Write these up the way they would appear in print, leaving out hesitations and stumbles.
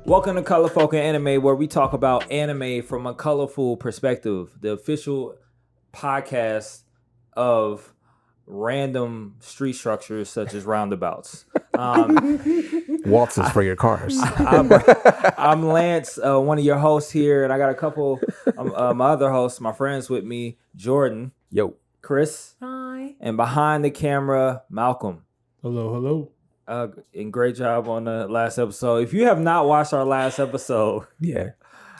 Welcome to Colorful Anime, where we talk about anime from a colorful perspective. The official podcast of random street structures such as roundabouts. Waltzes for your cars. I'm Lance, one of your hosts here, and I got a couple my other hosts, my friends with me, Jordan. Yo. Kris. Hi. And behind the camera, Malcolm. Hello. And great job on the last episode. If you have not watched our last episode,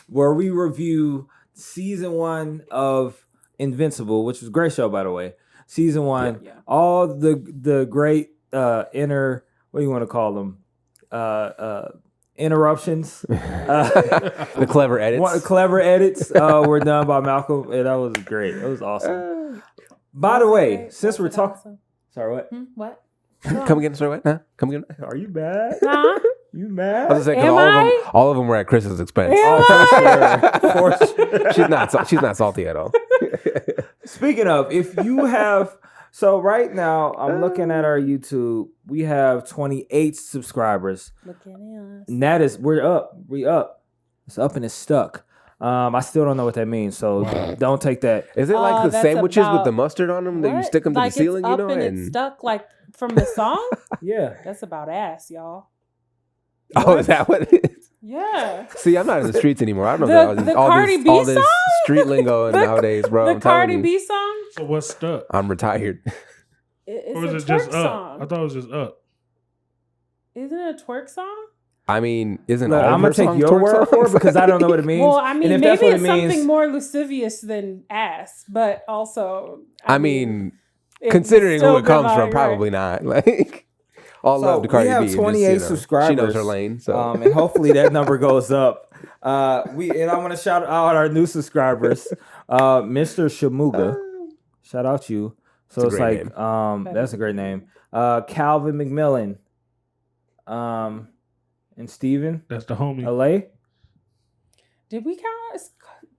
where we review season 1 of Invincible, which was a great show, by the way. Season 1, all the great what do you want to call them? Interruptions. The clever edits. Clever edits were done by Malcolm, and that was great. It was awesome. By the way, since we're talking, sorry, what? What? Come again, sorry, what? Huh? Come again? Are you mad? Nah. You mad? I was just saying, because all of them were at Chris's expense. For sure. She's not salty at all. Speaking of, if you have, so right now I'm looking at our YouTube. We have 28 subscribers. Look at us. And that is, we're up. It's up and it's stuck. I still don't know what that means, so don't take that. Is it like the that's sandwiches with the mustard on them that you stick them to like the ceiling, it's up you know? and it's stuck like from the song? Yeah. That's about ass, y'all. Oh, is that what it is? Yeah. See, I'm not in the streets anymore. I don't know The Cardi B all this song? street lingo nowadays, bro. The Cardi B song? So what's stuck? I'm retired. It's Or is a it twerk just song. up? I thought it was just up. Isn't it a twerk song? I mean, isn't Look, all I'm your gonna take songs your twerk word for it songs? because I don't know what it means. Well, I mean, and if maybe that's what it's it means, something more lascivious than ass, but also, I mean, it's considering still who it comes good from, vibe, probably not. Like, all love to Cardi we have B. 28 subscribers. She knows her lane, so and hopefully that number goes up. And I want to shout out our new subscribers, Mr. Shamuga. Shout out you. So it's like name. that's a great name. Calvin McMillan, and Steven. That's the homie. LA. Did we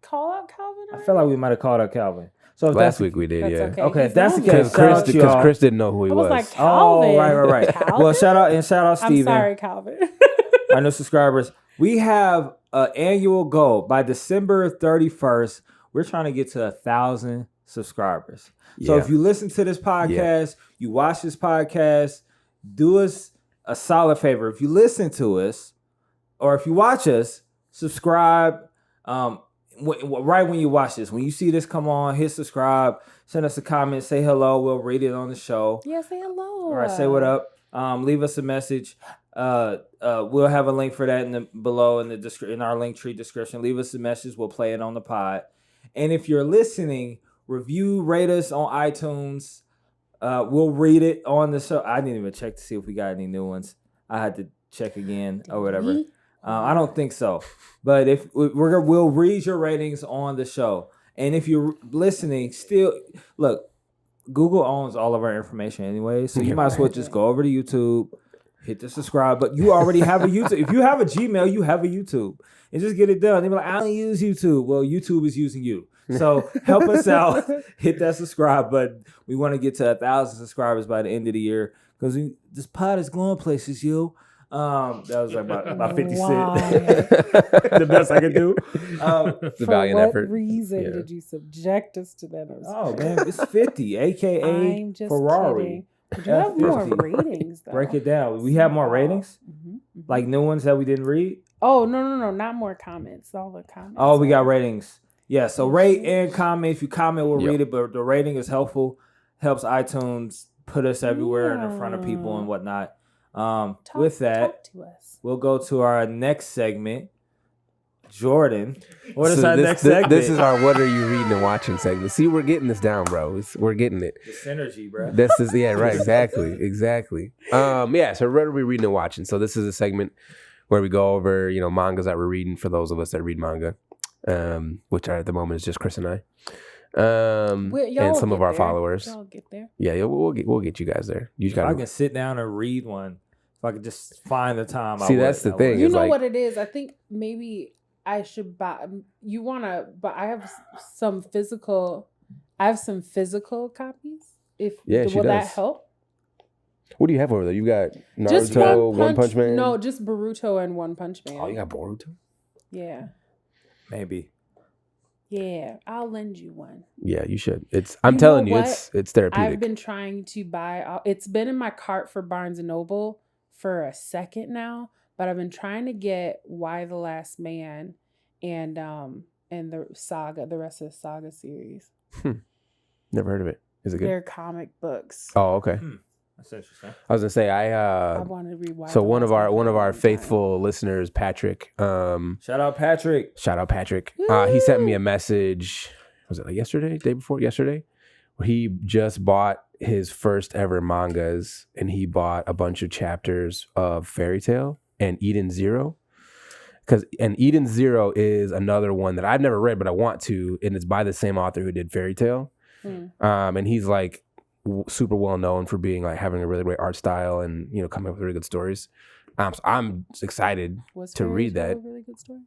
call out Calvin? I feel like we might have called out Calvin. So if last week we did, That's yeah. okay. Okay, if He's that's the normal. case, shout out to Because y'all. Kris didn't know who he I was was. like, Calvin. Oh, right. Calvin? Well, shout out I'm Steven. sorry, Calvin. Our new subscribers. We have an annual goal by December 31st. We're trying to get to 1,000 subscribers. So Yeah. if you listen to this podcast, you watch this podcast, do us a solid favor. If you listen to us or if you watch us, subscribe. Right when you watch this, when you see this come on, hit subscribe, send us a comment, say hello. We'll read it on the show. Yeah, say hello. All right, say what up. Leave us a message. We'll have a link for that below in our link tree description. Leave us a message. We'll play it on the pod. And if you're listening, review, rate us on iTunes. We'll read it on the show. I didn't even check to see if we got any new ones. I had to check again or whatever. I don't think so. But if we'll read your ratings on the show. And if you're listening, still look. Google owns all of our information anyway, so you might as well just go over to YouTube, hit the subscribe. But you already have a YouTube. If you have a Gmail, you have a YouTube, and just get it done. They be like, I don't use YouTube. Well, YouTube is using you, so help us out. Hit that subscribe button. We want to get to 1,000 subscribers by the end of the year because this pod is going places, yo. That was like my 50 cent. The best I could do. The valiant effort. For what reason did you subject us to that? Oh man, it's 50, aka I'm just Ferrari. kidding. But you have more 50. ratings, though. Break it down. We have more ratings, like new ones that we didn't read. Oh, no, not more comments. All the comments. Oh, we got ratings. Yeah, so rate and comment. If you comment, we'll read it. But the rating is helpful. Helps iTunes put us everywhere and in front of people and whatnot. With that, talk to us. We'll go to our next segment. Jordan, what is our next segment? This is our "What are you reading and watching" segment. See, we're getting this down, bro. We're getting it. The synergy, bro. This is right. Exactly. So what are we reading and watching? So this is a segment where we go over, mangas that we're reading for those of us that read manga, which are at the moment is just Kris and I, and some of our followers. Y'all get there. Yeah, we'll get you guys there. You If I can sit down and read one, if I could just find the time. See, that's the thing. You know what it is? I think maybe I should buy. You wanna, but I have some physical. I have some physical copies. Will that help? What do you have over there? You got Just Naruto, One Punch Man? No, just Boruto and One Punch Man. Oh, you got Boruto? Yeah. Maybe. Yeah, I'll lend you one. Yeah, you should. I'm telling you, what? it's therapeutic. I've been trying to buy. It's been in my cart for Barnes and Noble for a second now, but I've been trying to get Why the Last Man and the rest of the saga series. Never heard of it. Is it good? They're comic books. Oh, okay. That's interesting. I was gonna say I want to read. So one of our faithful listeners, Patrick. Shout out Patrick. He sent me a message. Was it like yesterday? Day before yesterday? Where he just bought his first ever mangas, and he bought a bunch of chapters of Fairy Tail and Eden Zero. And Eden Zero is another one that I've never read, but I want to, and it's by the same author who did Fairy Tail. And he's like super well known for being like having a really great art style and coming up with really good stories. So I'm excited to read that. A really good story?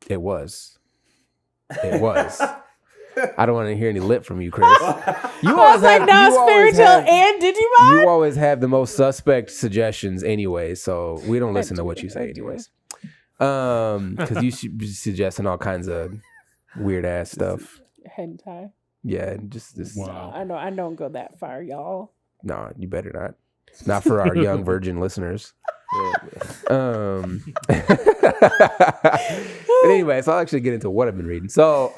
It was. I don't want to hear any lip from you, Kris. I was like, no, it's Fairy Tail and Digimon. You always have the most suspect suggestions anyway, so we don't listen to what you say anyways. Because you should be suggesting all kinds of weird ass stuff. Hentai. Yeah, just Wow. I don't go that far, y'all. No, you better not. Not for our young virgin listeners. But anyway, so I'll actually get into what I've been reading. So,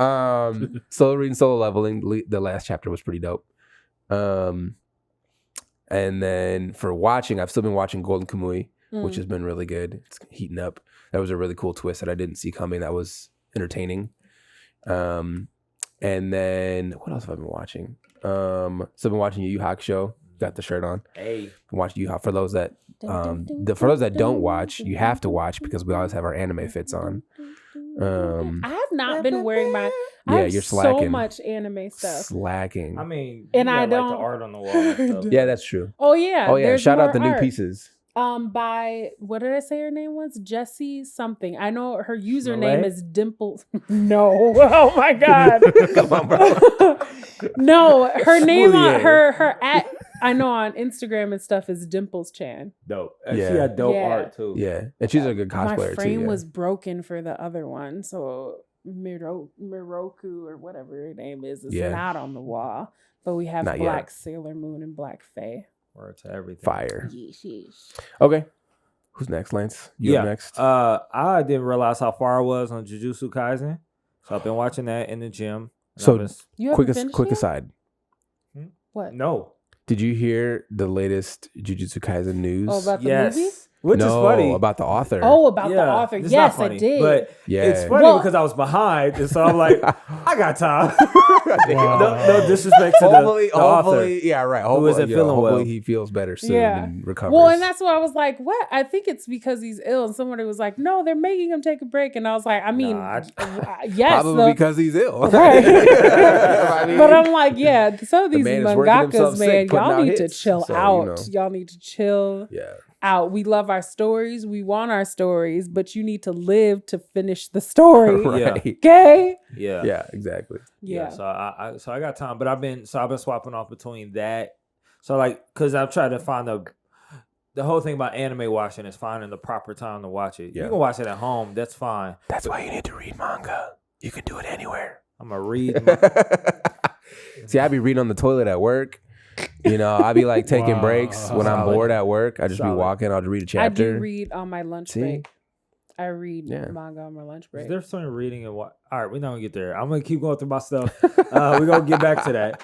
reading Solo Leveling. The last chapter was pretty dope. And then for watching, I've still been watching Golden Kamuy, which has been really good. It's heating up. That was a really cool twist that I didn't see coming. That was entertaining. And then what else have I been watching? So I've been watching Yu Yu Hakusho. Got the shirt on. Hey, Watch Yu Yu. For those that don't watch, you have to watch because we always have our anime fits on. I have not been wearing my. Yeah, I have you're slacking. so much anime stuff. Slacking. I mean, And you I got, like, don't- the art on the wall and stuff. Yeah, that's true. Oh yeah. Oh yeah. there's Shout out more the new art. pieces. By what did I say her name was? Jessie something. I know her username Malay? is Dimples. No. Oh my god. Come on, bro. No, her name on Smoothie. her at I know on Instagram and stuff is Dimples Chan. Dope. Yeah. She had dope Yeah. art too. Yeah, and she's a good My cosplayer frame too. Yeah. was broken for the other one, so Miroku or whatever her name is not on the wall. But we have Not Black yet. Sailor Moon and Black Fae. Word to everything. Fire. Yeesh. Okay. Who's next, Lance? You up next? I didn't realize how far I was on Jujutsu Kaisen, so I've been watching that in the gym. And So- I've been- You quick haven't finished quick yet? aside. What? no. Did you hear the latest Jujutsu Kaisen news? Oh, about the Yes. movie? Which is funny. about the author. Oh, about the Yeah, author. it's Yes, not funny, I did. But Yeah. it's funny Well- because I was behind, and so I'm like, I got time. Wow. no disrespect to hopefully, the author. yeah, right. who Hopefully, isn't feeling hopefully well. he feels better soon Yeah. and recovers. Well, and that's why I was like, what? I think it's because he's ill. And somebody was like, no, they're making him take a break. And I was like, I mean, Nah, yes. probably because he's ill. Right. I mean, But I'm like, yeah, some of The these man is working himself mangakas, sick, man, putting y'all out need to hits. chill So, out. Y'all need to chill yeah. out. We love our stories. We want our stories, but you need to live to finish the story. Yeah. Right. Okay? Yeah. Yeah, exactly. Yeah. Yeah. So I got time, but I've been swapping off between that. So like, cause I've tried to find the whole thing about anime watching is finding the proper time to watch it. Yeah. You can watch it at home. That's fine. That's why you need to read manga. You can do it anywhere. I'm gonna read. See, I be reading on the toilet at work. I be like taking Wow. breaks when I'm Solid. bored at work. I just be Solid. walking. I'll just read a I chapter. do read on my lunch See? break. I read Yeah. manga on my lunch Is break. there something reading and what? All right, we're not gonna get there. I'm gonna keep going through my stuff. We're gonna get back to that.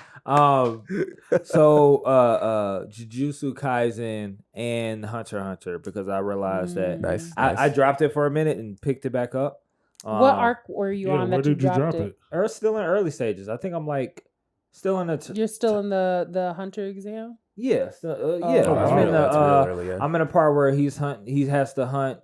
Jujutsu Kaisen and Hunter x Hunter because I realized that Nice. I dropped it for a minute and picked it back up. What arc were you on where that you did you dropped drop it? it? Or still in early stages. I think I'm like still in the. You're still in the hunter exam? Yeah, yeah. Oh, I'm that's in real- the. that's real early, yeah. I'm in a part where he has to hunt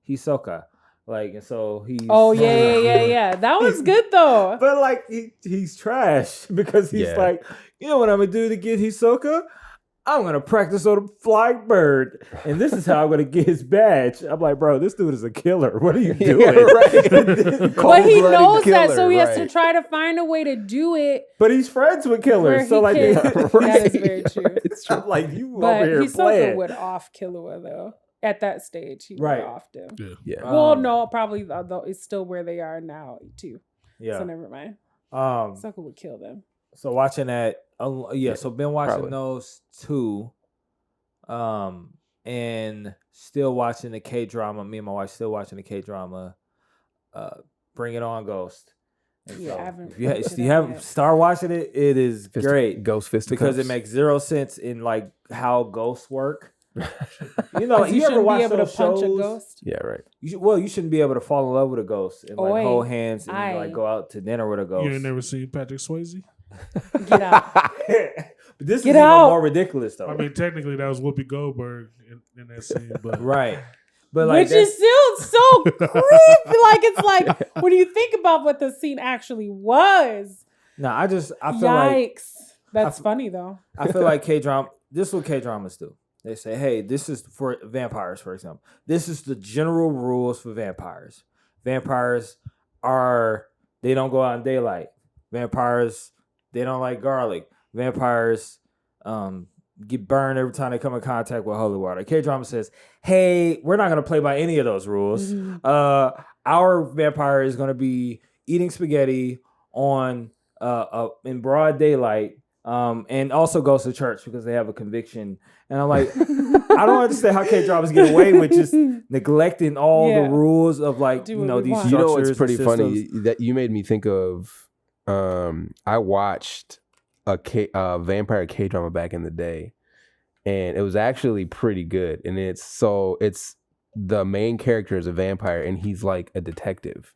Hisoka, like, and so he's. Oh yeah. That was good though. But like he's trash because he's Yeah. like, you know what I'm gonna do to get Hisoka? I'm gonna practice on a flying bird, and this is how I'm gonna get his badge. I'm like, bro, this dude is a killer. What are you doing? But he knows that, so he has to try to find a way to do it. But he's friends with killers, so like, that is very true. I'm like, you but over here Hisoka playing. would off Killua though. At that stage, he would off him. Yeah. Well, no, probably although it's still where they are now too. Yeah. So never mind. Hisoka would kill them. So watching that, so been watching those two, and still watching the K-drama. Me and my wife still watching the K-drama. Bring It On, Ghost. And Yeah, so I haven't. if you haven't start watching it, it is great. Ghost fisticuffs. Because it makes zero sense in like how ghosts work. You know, you ever shouldn't watch be able those to punch shows? a ghost. Yeah, right. You shouldn't be able to fall in love with a ghost and like Oi, hold hands and aye. like go out to dinner with a ghost. You ain't never seen Patrick Swayze? Get out. But this Get is out. even more ridiculous though. I mean, technically that was Whoopi Goldberg in that scene, but Right. But like Which is still so creepy. Like it's like when you think about what the scene actually was. no, I feel like Yikes. That's funny though. I feel like K-drama. This is what K-dramas do. They say, "Hey, this is for vampires, for example. This is the general rules for vampires. Vampires they don't go out in daylight. Vampires, they don't like garlic. Vampires, get burned every time they come in contact with holy water." K-drama says, "Hey, we're not gonna play by any of those rules. Our vampire is gonna be eating spaghetti on in broad daylight." And also goes to church because they have a conviction. And I'm like, I don't understand how K-dramas get away with just neglecting all the rules of like, Do you what know, we these want. structures. You know, it's pretty and funny systems. that you made me think of. I watched a vampire K-drama back in the day, and it was actually pretty good. And it's the main character is a vampire, and he's like a detective.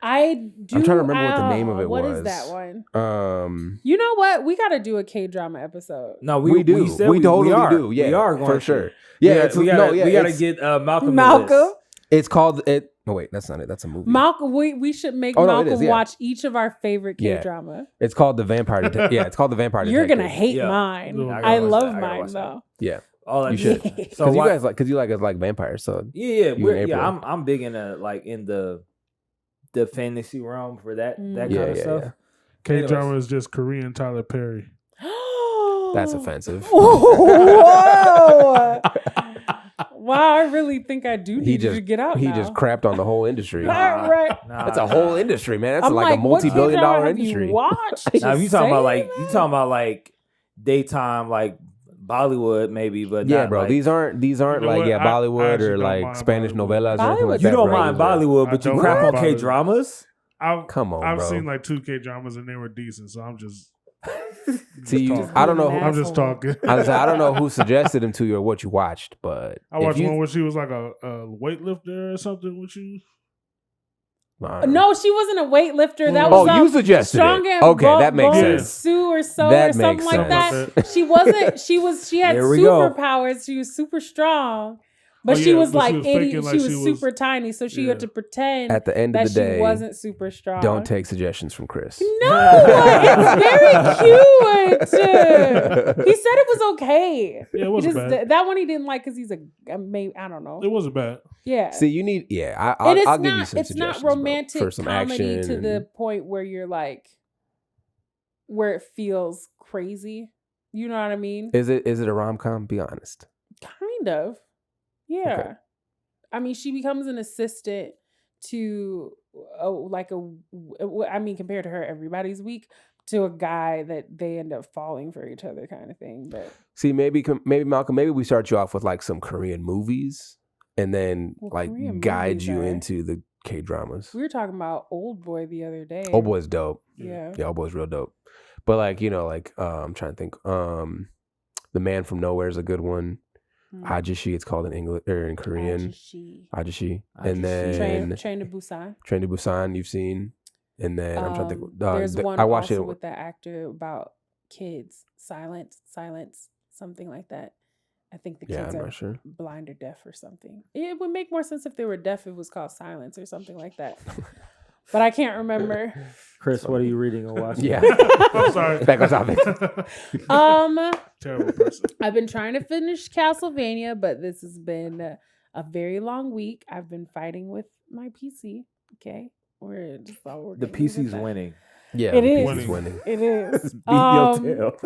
I'm trying to remember what the name of it What was. is that one? You You know what? We got to do a K-drama episode. No, we do. said We totally are. do. Yeah, we are going for to. sure. Yeah, we gotta it's- get Malcolm. in Malcolm? this. It's called it. Oh wait, that's not it. That's a movie. Malcolm, we should make Oh, no, it Malcolm is, yeah. watch each of our favorite Yeah. K-drama. It's called the Vampire. Yeah, it's called the Vampire. You're Detective. gonna hate Yeah. mine. I I gotta watch love that. I gotta mine watch that. though. Yeah, All that you should. So Because you guys like vampires. So yeah, You and April. I'm big into like in the fantasy realm for that kind Yeah, of yeah, stuff. yeah. K-drama is just Korean Tyler Perry. that's offensive. Whoa! Wow, I really think I do need you to get out He now. just crapped on the whole industry. Right. That's a whole industry, man. That's I'm like a what multi-billion-dollar K-drama have industry. You watched? Now, if you Just talking about saying, like daytime like Bollywood maybe, but Yeah, not, bro. like, these aren't You know like what? I Bollywood actually or don't like mind Spanish Bollywood. novelas or anything like you that. don't bro. mind Bollywood, but I you don't crap on mind K dramas. Come on, I've bro. seen like 2 K-dramas and they were decent, so I'm just See, talking. I don't know. An I'm just asshole. talking. I don't know who suggested him to you or what you watched, but I watched one where she was like a weightlifter or something with you. No, she wasn't a weightlifter. That Oh, was you suggested Strong it. and Okay, that makes Bone sense. Sue or so That or something makes like sense. that. She wasn't. She had There we go. superpowers. She was super strong, but Oh, she yeah, was but like she was 80. faking like she was she was- super tiny, so she had to pretend At the end that of the day, she wasn't super strong. don't take suggestions from Chris. No, it's very cute. He said it was okay. Yeah, it wasn't bad. That one he didn't like because he's maybe I don't know. It wasn't bad. Yeah. See, you need I'll And it's give not, you some it's suggestions not bro, romantic for some comedy action to the and- point where you're like, where it feels crazy. You know what I mean? Is it a rom-com? Be honest. Kind of. Yeah. Okay. I mean, she becomes an assistant to, compared to her, everybody's weak, to a guy that they end up falling for each other kind of thing. But See, maybe Malcolm, maybe we start you off with like some Korean movies and then Korean guide movies you are- into the K-dramas. we were talking about Old Boy the other day. Old Boy's dope. Yeah. Yeah, Old Boy's real dope. But I'm trying to think. The Man from Nowhere is a good one. Mm. Ajishi, it's called in English or in Korean. Ajishi. And then Train to Busan. Train to Busan, you've seen. And then I'm trying to think. There's one I watched also it. with that actor about kids. Silence, something like that. I think the Yeah, kids I'm are not sure. blind or deaf or something. It would make more sense if they were deaf. If it was called Silence or something like that. But I can't remember. Chris, what are you reading or watching? Yeah. I'm sorry. Back on topic. Terrible person. I've been trying to finish Castlevania, but this has been a very long week. I've been fighting with my PC. Okay, we're just all working. The PC's winning. Yeah, It the is. PC's winning. It is. Beat your tail.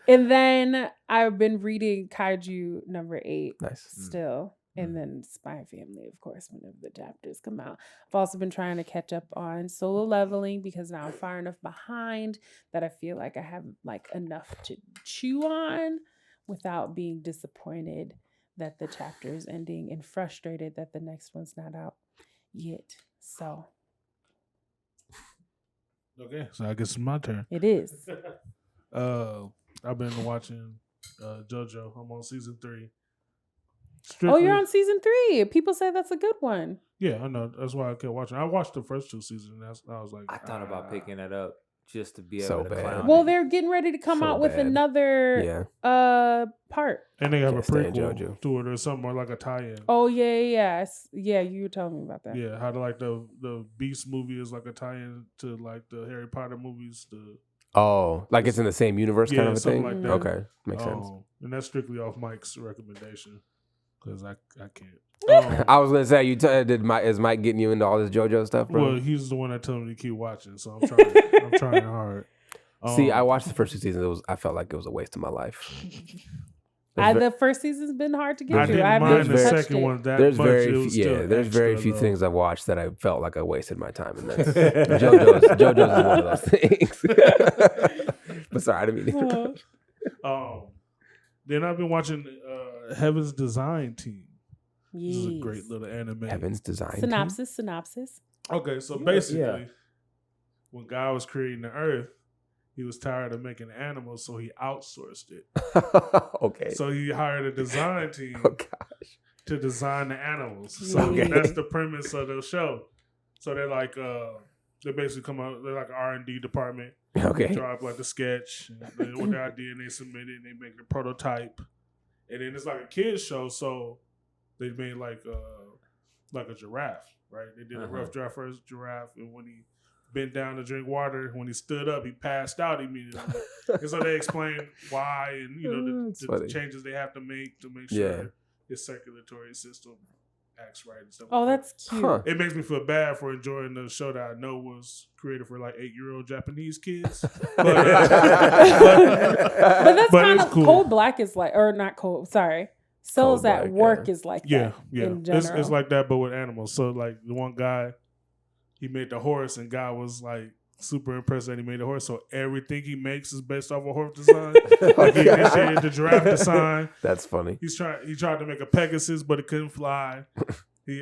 And then I've been reading Kaiju number 8 Nice. still. And then Spy Family, of course, whenever the chapters come out. I've also been trying to catch up on Solo Leveling because now I'm far enough behind that I feel like I have like enough to chew on without being disappointed that the chapter is ending and frustrated that the next one's not out yet. So Okay, so I guess it's my turn. it is. I've been watching JoJo. I'm on season 3. Oh, you're on season 3. People say that's a good one. Yeah, I know. That's why I kept watching. I watched the first 2 seasons. And I was like, I thought about picking it up just to be So able to bad. clown Well, it. they're getting ready to come So out with bad. another part. And they have a Can't stand prequel JoJo. to it or something, or like a tie-in. Oh yeah. Yeah, you were telling me about that. Yeah, how to like the Beast movie is like a tie-in to like the Harry Potter movies. Oh, like it's in the same universe kind of a something thing? like that. Okay, makes sense. And that's strictly off Mike's recommendation because I can't. I was gonna say, is Mike getting you into all this JoJo stuff, bro? Well, he's the one that told me to keep watching, so I'm trying. I'm trying hard. See, I watched the first 2 seasons. I felt like it was a waste of my life. The first season's been hard to I get through. didn't I mind haven't the touched second it. one that There's much. very It was few, still there's very extra, few though. things I've watched that I felt like I wasted my time, and that's JoJo's is one of those things. But sorry, I didn't mean to interrupt. Then I've been watching Heaven's Design Team. This is a Yes. great little anime. Heaven's Design. Synopsis. Okay, so basically, Yeah. when God was creating the earth, he was tired of making animals, so he outsourced it. Okay. So he hired a design team Oh gosh. to design the animals. So Okay. that's the premise of the show. So they're like, they basically come out, they're like an R&D department. Okay. Draw up like the sketch, and with the idea, and they submit it, and they make the prototype. And then it's like a kids show, so they made like a giraffe, right? They did a rough draft for his giraffe, and when he bent down to drink water, when he stood up, he passed out immediately. And so they explain why, and you know the changes they have to make sure his circulatory system acts right and stuff. Oh, like that's cute. Huh. It makes me feel bad for enjoying the show that I know was created for like 8-year-old Japanese kids. But that's But kind it's of cool. Cold Black is like, or not Cold. Sorry, Cells Cold at Black, Work yeah. is like Yeah, that. yeah. In general, It's like that, but with animals. So like the one guy, he made the horse, and God was like super impressed that he made the horse. So everything he makes is based off a horse design. Like he initiated the giraffe design. That's funny. He tried to make a Pegasus, but it couldn't fly. He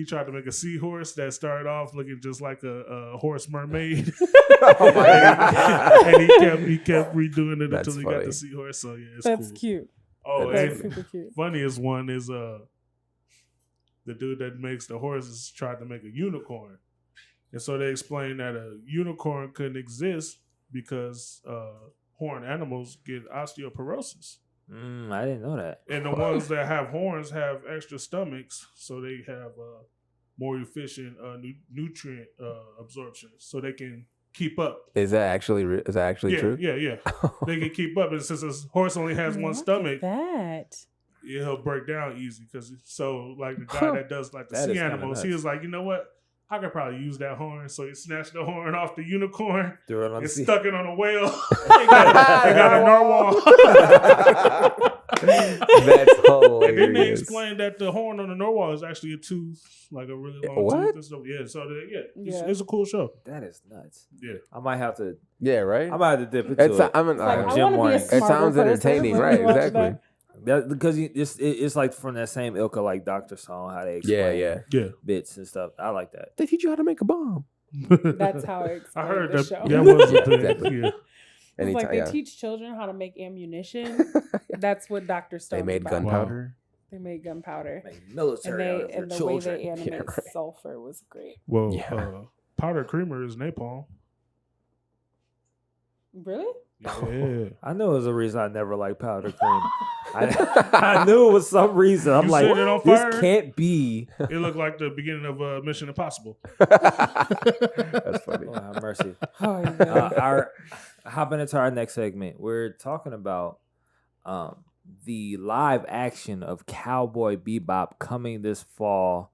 tried to make a seahorse that started off looking just like a horse mermaid. Oh my God. And he kept redoing it That's until he got funny. the seahorse. So yeah, it's that's cool. cute. Oh, That's and super cute. funniest one is the dude that makes the horses tried to make a unicorn. And so they explained that a unicorn couldn't exist because horned animals get osteoporosis. I didn't know that. And the ones that have horns have extra stomachs, so they have more efficient nutrient absorption, so they can keep up. Is that actually true? Yeah. They can keep up, and since a horse only has one Look at stomach, that. it'll break down easy. Because so, like the guy that does like the That is sea kinda animals, he nuts. was like, you know what? I could probably use that horn. So he snatched the horn off the unicorn Threw it on and the sea. stuck it on a whale. They got a narwhal. That's hilarious. And then they explained that the horn on the narwhal is actually a tooth, like a really long What? tooth and stuff. Yeah, so it's a cool show. That is nuts. Yeah. I might have to. Yeah, right. I might have to dip into It's it. I mean, Like, I Jim want to be a Warren. smarter it sounds person entertaining, when right? you watch Exactly. that. Because it's like from that same ilk of like Dr. Song, how they explain Yeah. bits and stuff. I like that. They teach you how to make a bomb. That's how I I explained heard the that. show. That was Yeah, a thing. exactly. Yeah. It's like they yeah. teach children how to make ammunition. That's what Dr. Stone. They made about. gunpowder. They made gunpowder. Like military out of And your the way children. they animate Yeah, right. sulfur was great. Well, Yeah. powder creamer is napalm. Really? Yeah. I knew it was a reason I never liked powder cream. I knew it was some reason. I'm You like, set it on fire? this can't be. It looked like the beginning of Mission Impossible. That's funny. Oh, have mercy. Oh, yeah. hopping into our next segment, we're talking about the live action of Cowboy Bebop coming this fall.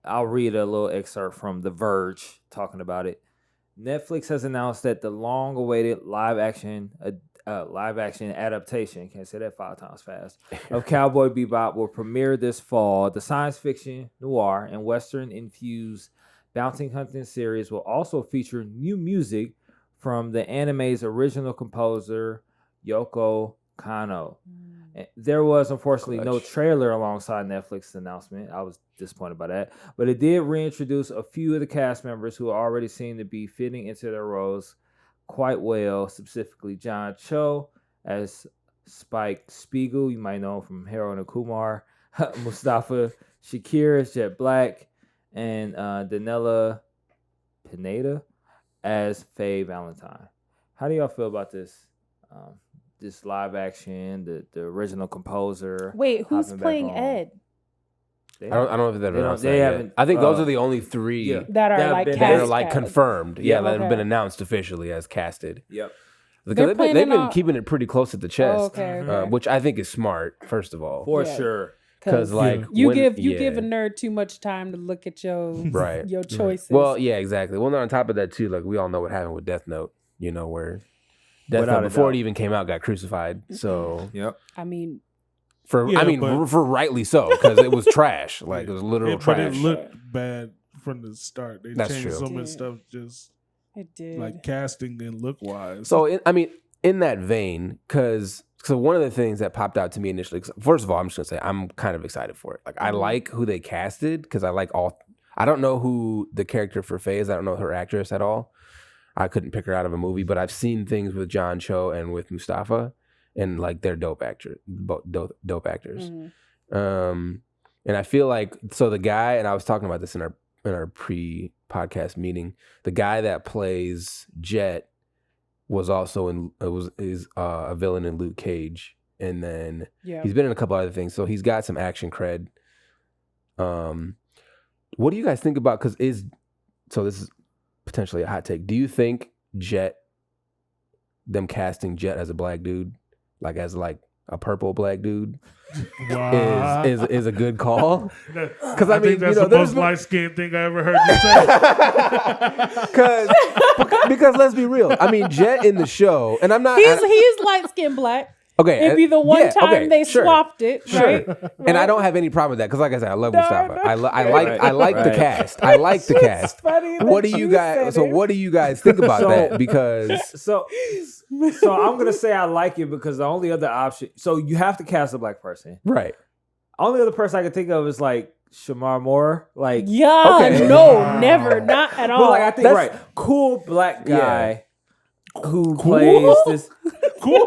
I'll read a little excerpt from The Verge talking about it. Netflix has announced that the long-awaited live action adaptation, can't say that 5 times fast, of Cowboy Bebop will premiere this fall. The science fiction, noir, and Western-infused bounty hunting series will also feature new music from the anime's original composer, Yoko Kanno. There was, unfortunately, no trailer alongside Netflix's announcement. I was disappointed by that. But it did reintroduce a few of the cast members who already seem to be fitting into their roles quite well, specifically John Cho as Spike Spiegel. You might know him from Harold and Kumar. Mustafa Shakir as Jet Black. And Danella Pineda as Faye Valentine. How do y'all feel about this? This live action, the original composer. Wait, who's playing Ed? I don't know if they've announced that haven't. yet. I think those are the only 3 that are like that are like confirmed. Yeah, that have been announced officially as casted. Yep. Because they've been keeping it pretty close at the chest, okay. which I think is smart. First of all, for sure. Because like you give a nerd too much time to look at your your choices. Well, yeah, exactly. Well, on top of that too, like we all know what happened with Death Note. You know where Death Note before it even came out got crucified. So I mean, for rightly so, because it was trash. Like it was literal trash. But it looked bad from the start. They changed so much stuff. Just it did like casting and look wise. So in that vein, because one of the things that popped out to me initially, first of all, I'm just gonna say I'm kind of excited for it. Like I like who they casted because I like all. I don't know who the character for Faye is. I don't know her actress at all. I couldn't pick her out of a movie, but I've seen things with John Cho and with Mustafa, and like they're dope actors. And I feel like the guy, and I was talking about this in our pre-podcast meeting. The guy that plays Jet was also is a villain in Luke Cage, and then he's been in a couple other things, so he's got some action cred. What do you guys think about? Because this is potentially a hot take. Do you think them casting Jet as a black dude, like as like a purple black dude, is a good call? Because I mean, think that's the most light skinned thing I ever heard you say. Because let's be real. I mean, Jet in the show, and I'm not. He's light skinned black. Okay, it'd be the one time they swapped it, right? And I don't have any problem with that because, like I said, I love Mustafa. I like the cast. I like the cast. What do you guys? So what do you guys think about that? Because so I'm gonna say I like it because the only other option. So you have to cast a black person, right? Only other person I can think of is like Shamar Moore. Like never, not at all. Well, like I think cool black guy. Who plays this? Cool?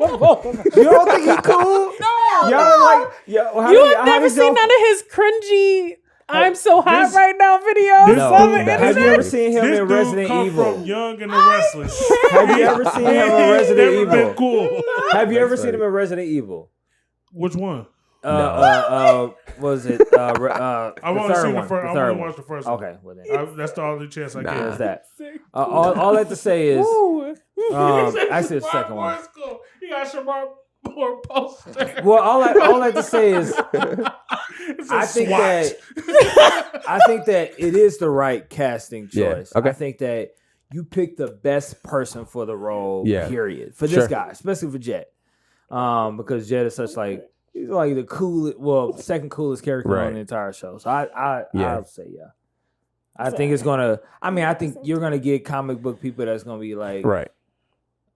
You don't think he's cool? No. Y'all like you have never seen none of his cringy "I'm so hot right now" videos. Have you ever seen him in Resident Evil? From Young and the Restless. Have you ever seen him in Resident Evil? Been cool. Have you ever seen him in Resident Evil? Which one? Was it? I want to see the first. I want to watch the first one. Okay, well then. That's the only chance I get. Is that? All I have to say is, actually the second one. Cool. You got Shamar Moore poster. Well, all I have to say is, I think that it is the right casting choice. Yeah, okay. I think that you picked the best person for the role. Period. For this guy, especially for Jet, because Jet is such like. He's like the coolest, second coolest character on the entire show. So I'll say I think it's gonna. I mean, I think you're gonna get comic book people that's gonna be like,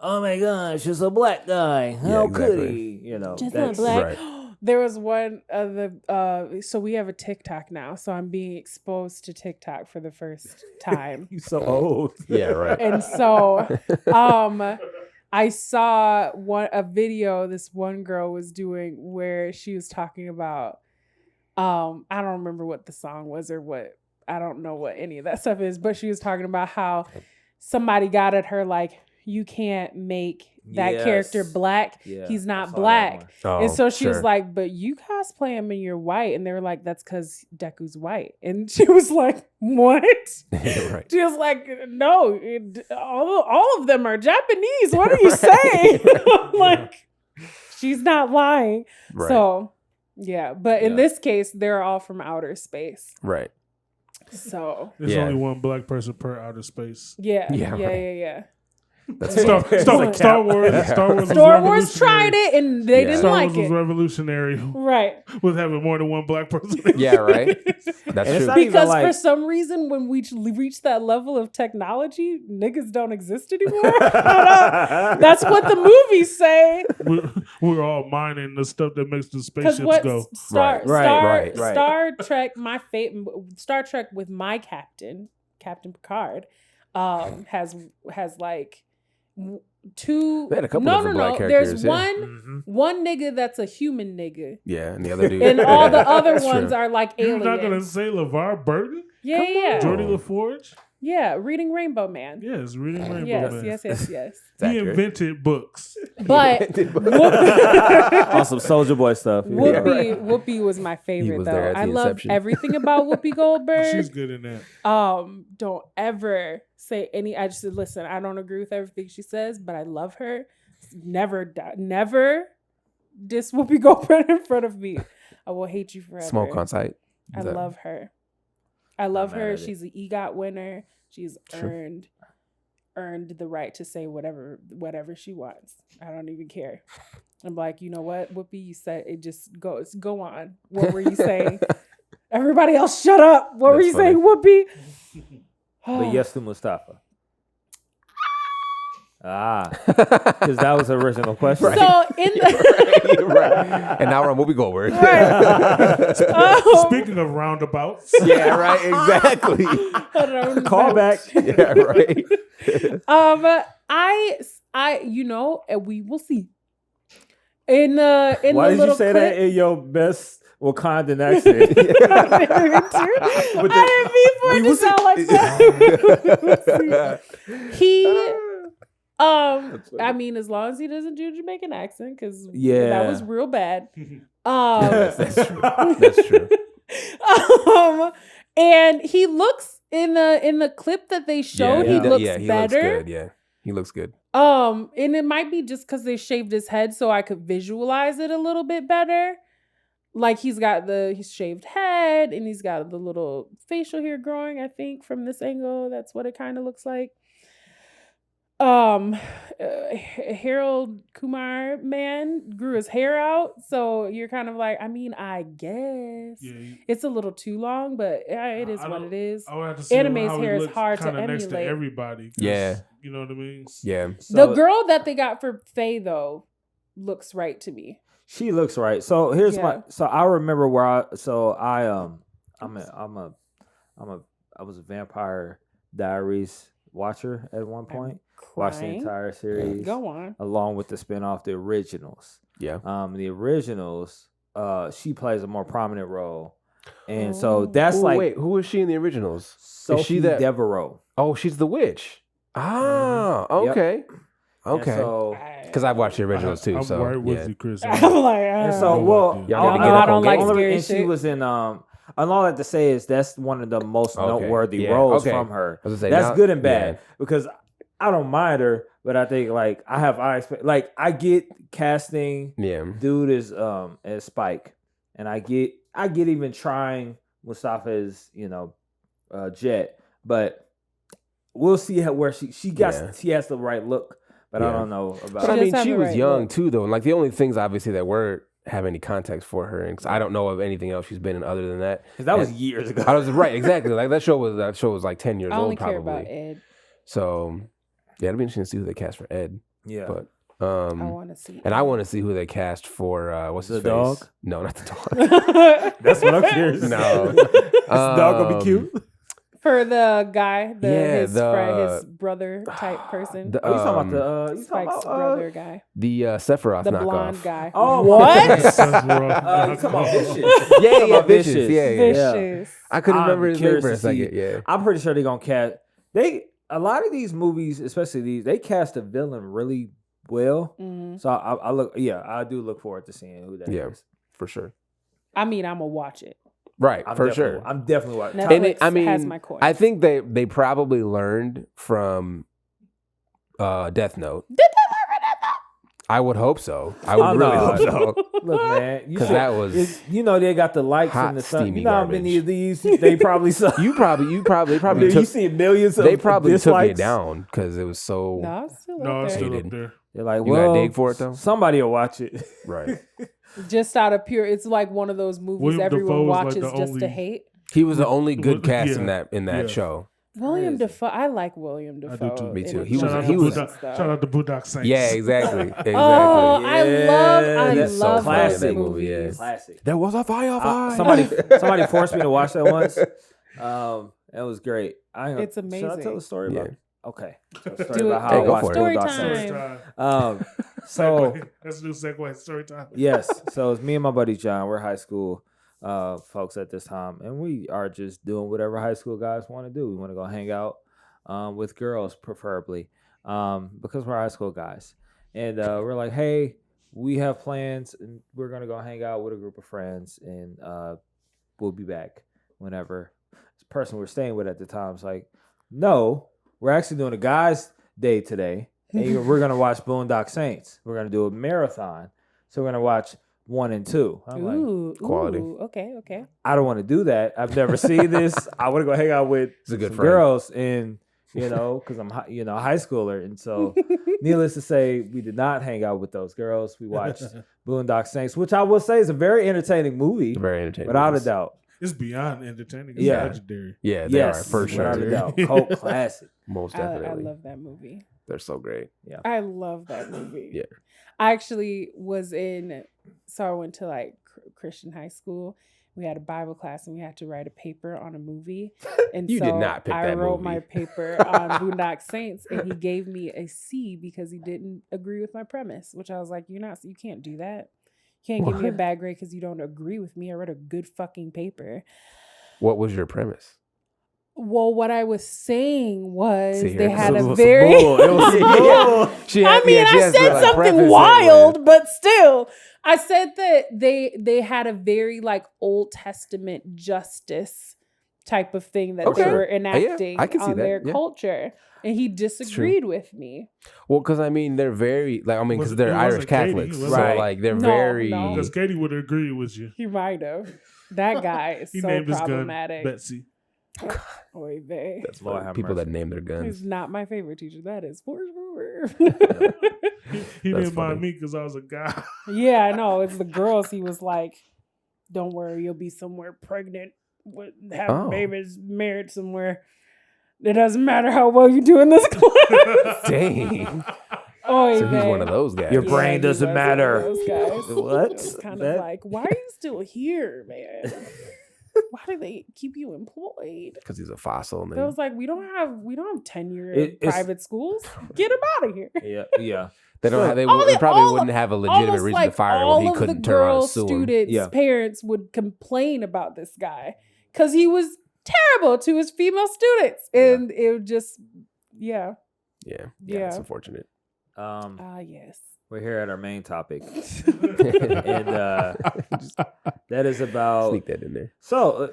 oh my gosh, it's a black guy. How could he? You know, just not black. There was one of the. So we have a TikTok now. So I'm being exposed to TikTok for the first time. You're so old. Yeah, right. And so, I saw a video this one girl was doing where she was talking about, I don't remember what the song was or what, I don't know what any of that stuff is, but she was talking about how somebody got at her like, you can't make that character Yes. black. Yeah, He's I not saw that black. one. Oh, And so she was sure. like, but you cosplay him and you're white. And they were like, that's because Deku's white. And she was like, what? Right. She was like, no, all of them are Japanese. What are you saying? Like, she's not lying. Right. So, yeah. But in Yeah. this case, they're all from outer space. Right. So, There's Yeah. only one black person per outer space. yeah. Yeah, Yeah, right. yeah, yeah. That's Star, fair. Star, It's a Star cap. Wars. Yeah. Star Wars. Star Wars tried it and they Yeah. didn't Star like Wars was it. revolutionary Right. with having more than one black person. Yeah, right. That's And it's true. not even Because like- for some reason, when we reach that level of technology, niggas don't exist anymore. That's what the movies say. We're all mining the stuff that makes the Because spaceships what go. Right. Star Trek, my Star Trek with my Captain Picard, has like two. They had a couple no, different black There's characters, yeah. one nigga that's a human nigga, Yeah, and the other dude. and all the other That's ones true. are like You're aliens. not gonna say LeVar Burton? yeah, yeah, Jordy LaForge? yeah. Reading Rainbow Man. Yes, reading Rainbow Yes, Man. yes, yes, yes. It's He accurate. invented books. But on some Soldier Boy stuff. Yeah. Whoopi was my favorite was though. there at the I love inception. everything about Whoopi Goldberg. She's good in that. Don't ever say any. I just said, listen, I don't agree with everything she says, but I love her. Never diss Whoopi Goldberg in front of me. I will hate you forever. Smoke on sight. I love her. I love mad her. at it. She's an EGOT winner. She's True. earned the right to say whatever she wants. I don't even care. I'm like, you know what, Whoopi, you said it. Just go on. What were you saying? Everybody else, shut up. What were That's you funny. saying, Whoopi? But yes to Mustafa. Because that was the original question. So in the right. And now we're on Whoopi Goldberg. Speaking of roundabouts, Yeah, right. Exactly. Call back. Yeah, right. I and we will see. In Why the did you little say clip, that in your best Wakandan accent? I didn't mean for it to sound like that. He I mean, as long as he doesn't do a Jamaican accent, because Yeah. that was real bad. That's true. That's true. And he looks in the clip that they showed, he looks he better. looks good. Yeah, he looks good. And it might be just because they shaved his head, so I could visualize it a little bit better. Like he's got his shaved head, and he's got the little facial hair growing. I think from this angle, that's what it kind of looks like. Harold Kumar man grew his hair out, so you're kind of like, I mean, I guess it's a little too long, but it is what it is. I would have to see Anime's how he hair is looks hard to kinda next to emulate. everybody. 'Cause, Yeah. You know what I mean? Yeah. The girl that they got for Faye though looks right to me. She looks right. So here's Yeah. I remember where I was a Vampire Diaries watcher at one point. Watched the Crying. entire series. Go on. Along with the spinoff, the originals. Yeah. The originals, she plays a more prominent role. And so that's Ooh, like wait, who is she in the originals? Sophie is she that? Devereaux. Oh, she's the witch. Ah, okay. And Okay. so Because I've watched the originals too. I'm so right with yeah. you, Chris. I'm like, and so Oh, well, Y'all need to No, get I up don't on like game. scary and she shit. was in and all I have to say is that's one of the most Okay, noteworthy yeah, roles okay. from her. I was gonna say, That's now- good and bad yeah. because I don't mind her, but I think like I have like I get casting Yeah. dude is as Spike, and I get even trying Mustafa as Jet, but we'll see where she has the right look, but I Yeah. don't know about. But I She mean, does have she the was right young look. too, though. And like the only things obviously that were have any context for her, and 'cause I don't know of anything else she's been in other than that. 'Cause that was And- years ago. I was right, exactly. Like that show was like 10 years I only old, care probably. about Ed. So yeah, it'd be interesting to see who they cast for Ed. Yeah. But I want to see. and I want to see who they cast for what's his The face? dog? No, not the dog. to. That's what I'm curious. No. Is the dog gonna be cute? For the guy, his the- friend, his brother type person. The, Oh, you talking about the Spike's brother guy. the Sephiroth The knockoff. blonde guy. Oh, what? you talking about Vicious? Yeah, about Vicious. Vicious. Yeah, yeah. Vicious. I couldn't I'm remember his name curious for a to see- second. Yeah. I'm pretty sure they're gonna cast. A lot of these movies, especially these, they cast a villain really well. Mhm. So I look, I do look forward to seeing who that is. Yeah. For sure. I mean, I'm gonna watch it. Right. I'm For definitely- sure. I'm definitely watching. Netflix And has my coin. I think they probably learned from Death Note. I would hope so. I would Oh, really no. hope so. Look, man, Because that was they got the likes hot, and the sun. steamy You know how many garbage. of these they probably saw. you probably Dude, took, you see millions of they probably dislikes. took it down because it was so No, it's still No, up it's there. still Hated. up there. They're like, You gotta well, dig for it, though? Somebody will watch it. right. Just out of pure, it's like one of those movies William Dafoe everyone was like watches the just to only- hate. He was the only good Yeah. cast in that Yeah. show. William Crazy. Defoe, I like William I do Defoe. too. Me in too. his He was- Shout out he to was- Boondock- stuff. shout out to Boondock Saints. Yeah, exactly. Exactly. Oh, I that's so love those classic movie, yeah. movies. Classic. There was a fire. Somebody forced me to watch that once. It was great. It's Should I amazing. tell the story about it? Okay. Tell the story Do about it. how Hey, I go watched for it. Story Boondock time. Saints. Story time. So Segue. That's a new segue. Story time. yes, so it's me and my buddy John. We're high school folks at this time, and we are just doing whatever high school guys want to do. We want to go hang out with girls, preferably, because we're high school guys. And we're like, hey, we have plans, and we're gonna go hang out with a group of friends, and we'll be back whenever. This person we're staying with at the time is like, no, we're actually doing a guys' day today, and we're gonna watch Boondock Saints. We're gonna do a marathon, so we're gonna watch 1 and 2. I'm like, Ooh, quality. ooh, okay. I don't want to do that. I've never seen this. I want to go hang out with He's a good some friend. girls, and because I'm a high schooler, and so needless to say, we did not hang out with those girls. We watched Boondock Saints, which I will say is a very entertaining movie, Very entertaining. without a movies. doubt. It's beyond entertaining. It's Yeah. legendary. Yeah, they Yes, are for without sure. a doubt, cult classic. Most I definitely. love that movie. They're so great. I love that movie. Yeah. I actually was I went to like Christian high school. We had a Bible class and we had to write a paper on a movie. And You so did not pick I that wrote movie. my paper on Boondock Saints and he gave me a C because he didn't agree with my premise, which I was like, you can't do that. You can't give me a What? bad grade because you don't agree with me. I wrote a good fucking paper. What was your premise? Well, what I was saying was See, they here- had It a was very bull. It was bull. She I mean, she I has to, said like, preface something it with- wild, but still, I said that they had a very like Old Testament justice type of thing that Okay. they were Yeah, enacting I can see on that, their yeah. culture, and he disagreed with me. Well, because I mean, they're very because Was it- they're it Irish wasn't Katie, Catholics, it so wasn't- like they're No, very. no. Because Katie would agree with you. He might have. That guy is He so named his gun problematic. Betsy. Oy vey. That's Lord funny. have People that mercy. name their He's guns. not my favorite teacher. That is for sure. He That's didn't funny. mind me because I was a guy. Yeah, I know. It's the girls. He was like, "Don't worry, you'll be somewhere pregnant, have Oh. babies, married somewhere. It doesn't matter how well you do in this class." Dang. Oy So he's vey. one of those guys. Your brain he doesn't was matter. one of those guys. What? It was kind That- of like, why are you still here, man? Why do they keep you employed? Because he's a fossil. It Man. was like, we don't have tenure It- in it's- private schools. Get him out of here. Yeah. They don't. Have, they, All they the- probably all- wouldn't have a legitimate Almost reason like to fire him all when he of couldn't the turn around girl and sue him. students' Yeah. parents would complain about this guy because he was terrible to his female students, and it would just, yeah, Yeah, Yeah. It's unfortunate. yes. We're here at our main topic, and that is about Sneak that in there. so.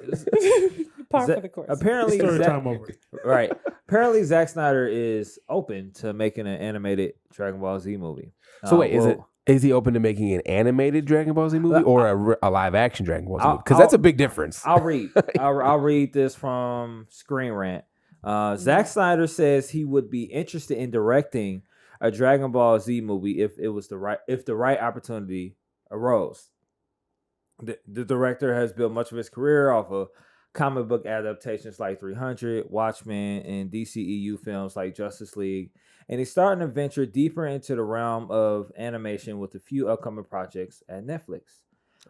Par Za- for the course. Apparently, Story Zack- time over. right. Apparently, Zack Snyder is open to making an animated Dragon Ball Z movie. So wait, well, is he open to making an animated Dragon Ball Z movie or a live action Dragon Ball Z movie? Because I'll- that's a big difference. I'll read. I'll read this from Screen Rant. Zack Snyder says he would be interested in directing a Dragon Ball Z movie if the right opportunity arose. The director has built much of his career off of comic book adaptations like 300, Watchmen, and DCEU films like Justice League, and he's starting to venture deeper into the realm of animation with a few upcoming projects at Netflix.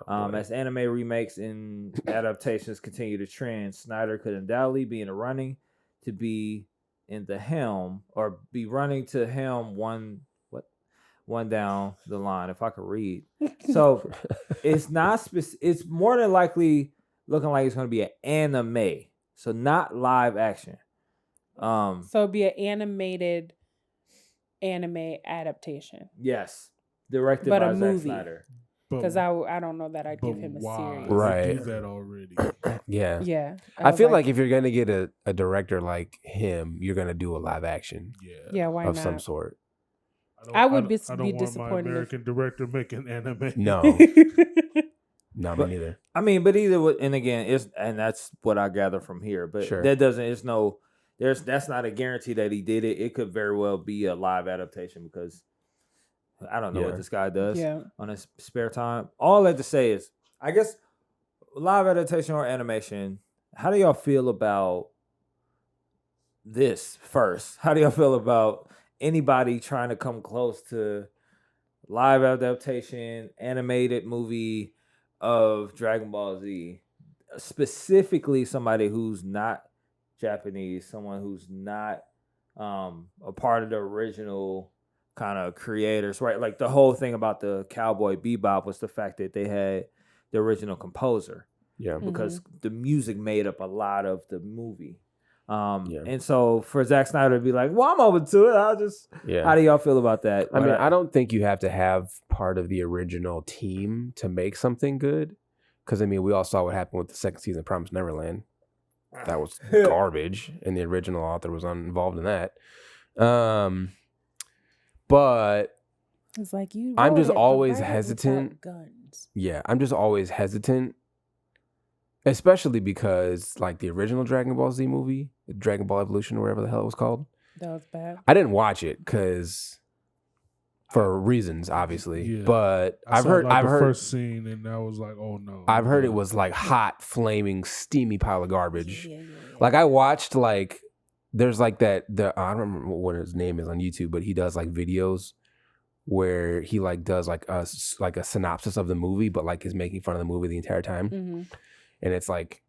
As anime remakes and adaptations continue to trend, Snyder could undoubtedly be in the running to be in the helm or be running to helm one down the line, if I could read. So it's not it's more than likely looking like it's going to be an anime, so not live action. So it'd be an animated anime adaptation. Yes, directed But by a Zack movie. Snyder. Because I don't know that I'd give him a why? series. Right. They do that already. Yeah. Yeah. I was feel like if you're gonna get a director like him, you're gonna do a live action yeah, why of not? some sort. I would be I don't want my disappointed if- American director making anime. No, no, me neither. I mean, but either way, and again, that's what I gather from here. But Sure. that doesn't. That's not a guarantee that he did it. It could very well be a live adaptation because I don't know what this guy does on his spare time. All I have to say is, I guess, live adaptation or animation. How do y'all feel about this first? How do y'all feel about anybody trying to come close to live adaptation, animated movie of Dragon Ball Z? Specifically, somebody who's not Japanese, someone who's not a part of the original kind of creators, right? Like the whole thing about the Cowboy Bebop was the fact that they had the original composer. Yeah. Because the music made up a lot of the movie. And so for Zack Snyder to be like, well, I'm open to it. How do y'all feel about that? I mean, I don't think you have to have part of the original team to make something good. Because, I mean, we all saw what happened with the second season of Promised Neverland. That was garbage, and the original author was involved in that. But it's like I'm just always hesitant. Guns. Yeah, I'm just always hesitant. Especially because, like, the original Dragon Ball Z movie, Dragon Ball Evolution, or whatever the hell it was called. That was bad. I didn't watch it because, for reasons, obviously. Yeah. But I've heard the first scene, and I was like, oh no. I've heard it was like hot, flaming, steamy pile of garbage. Yeah. Like I watched like there's like I don't remember what his name is on YouTube, but he does like videos where he like does like a synopsis of the movie, but like is making fun of the movie the entire time. Mm-hmm. And it's like,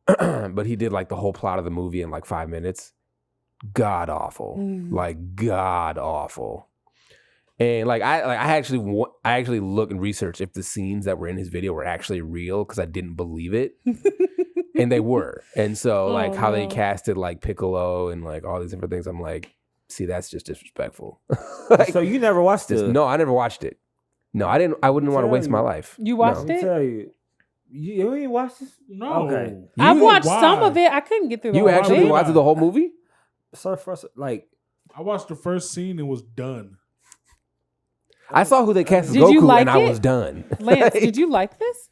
but he did like the whole plot of the movie in like 5 minutes. God awful, like god awful. And like I actually looked and researched if the scenes that were in his video were actually real because I didn't believe it, and they were. And so like how they casted like Piccolo and like all these different things, I'm like, see, that's just disrespectful. Like, so you never watched it? No, I never watched it. No, I didn't. I wouldn't want to waste my life. You watched it? Tell you. You ain't watched this? No. Okay. I've watched some of it. I couldn't get through the whole You actually thing. watched the whole movie? So for us, like, I watched the first scene and was done. I saw who they cast as Did you Goku like and I it? was done. Lance, did you like this?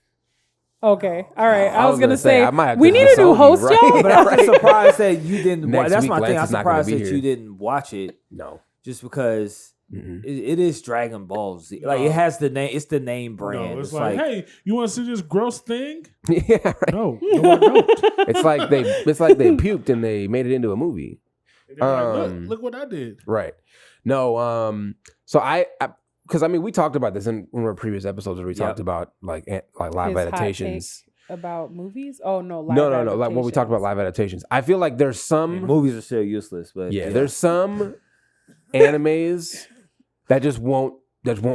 Okay. All right. I was gonna say, say I might have we to need a new disown you, host, right? y'all. but I'm just surprised that you didn't. Next That's week, my thing. Lance I'm is not gonna surprised be that here. you didn't watch it. No. Just because it is Dragon Ball Z. Like it has the name. It's the name brand. No, it's like, hey, you want to see this gross thing? Yeah, right. No, I don't. It's like they puked and they made it into a movie. And they're like, look what I did. Right. No. So I because I mean we talked about this in one of our previous episodes where we talked about like live His hot adaptations. take about movies? Oh no, live No. Like when we talked about adaptations. live adaptations, I feel like there's some movies are still useless, but there's some animes that just won't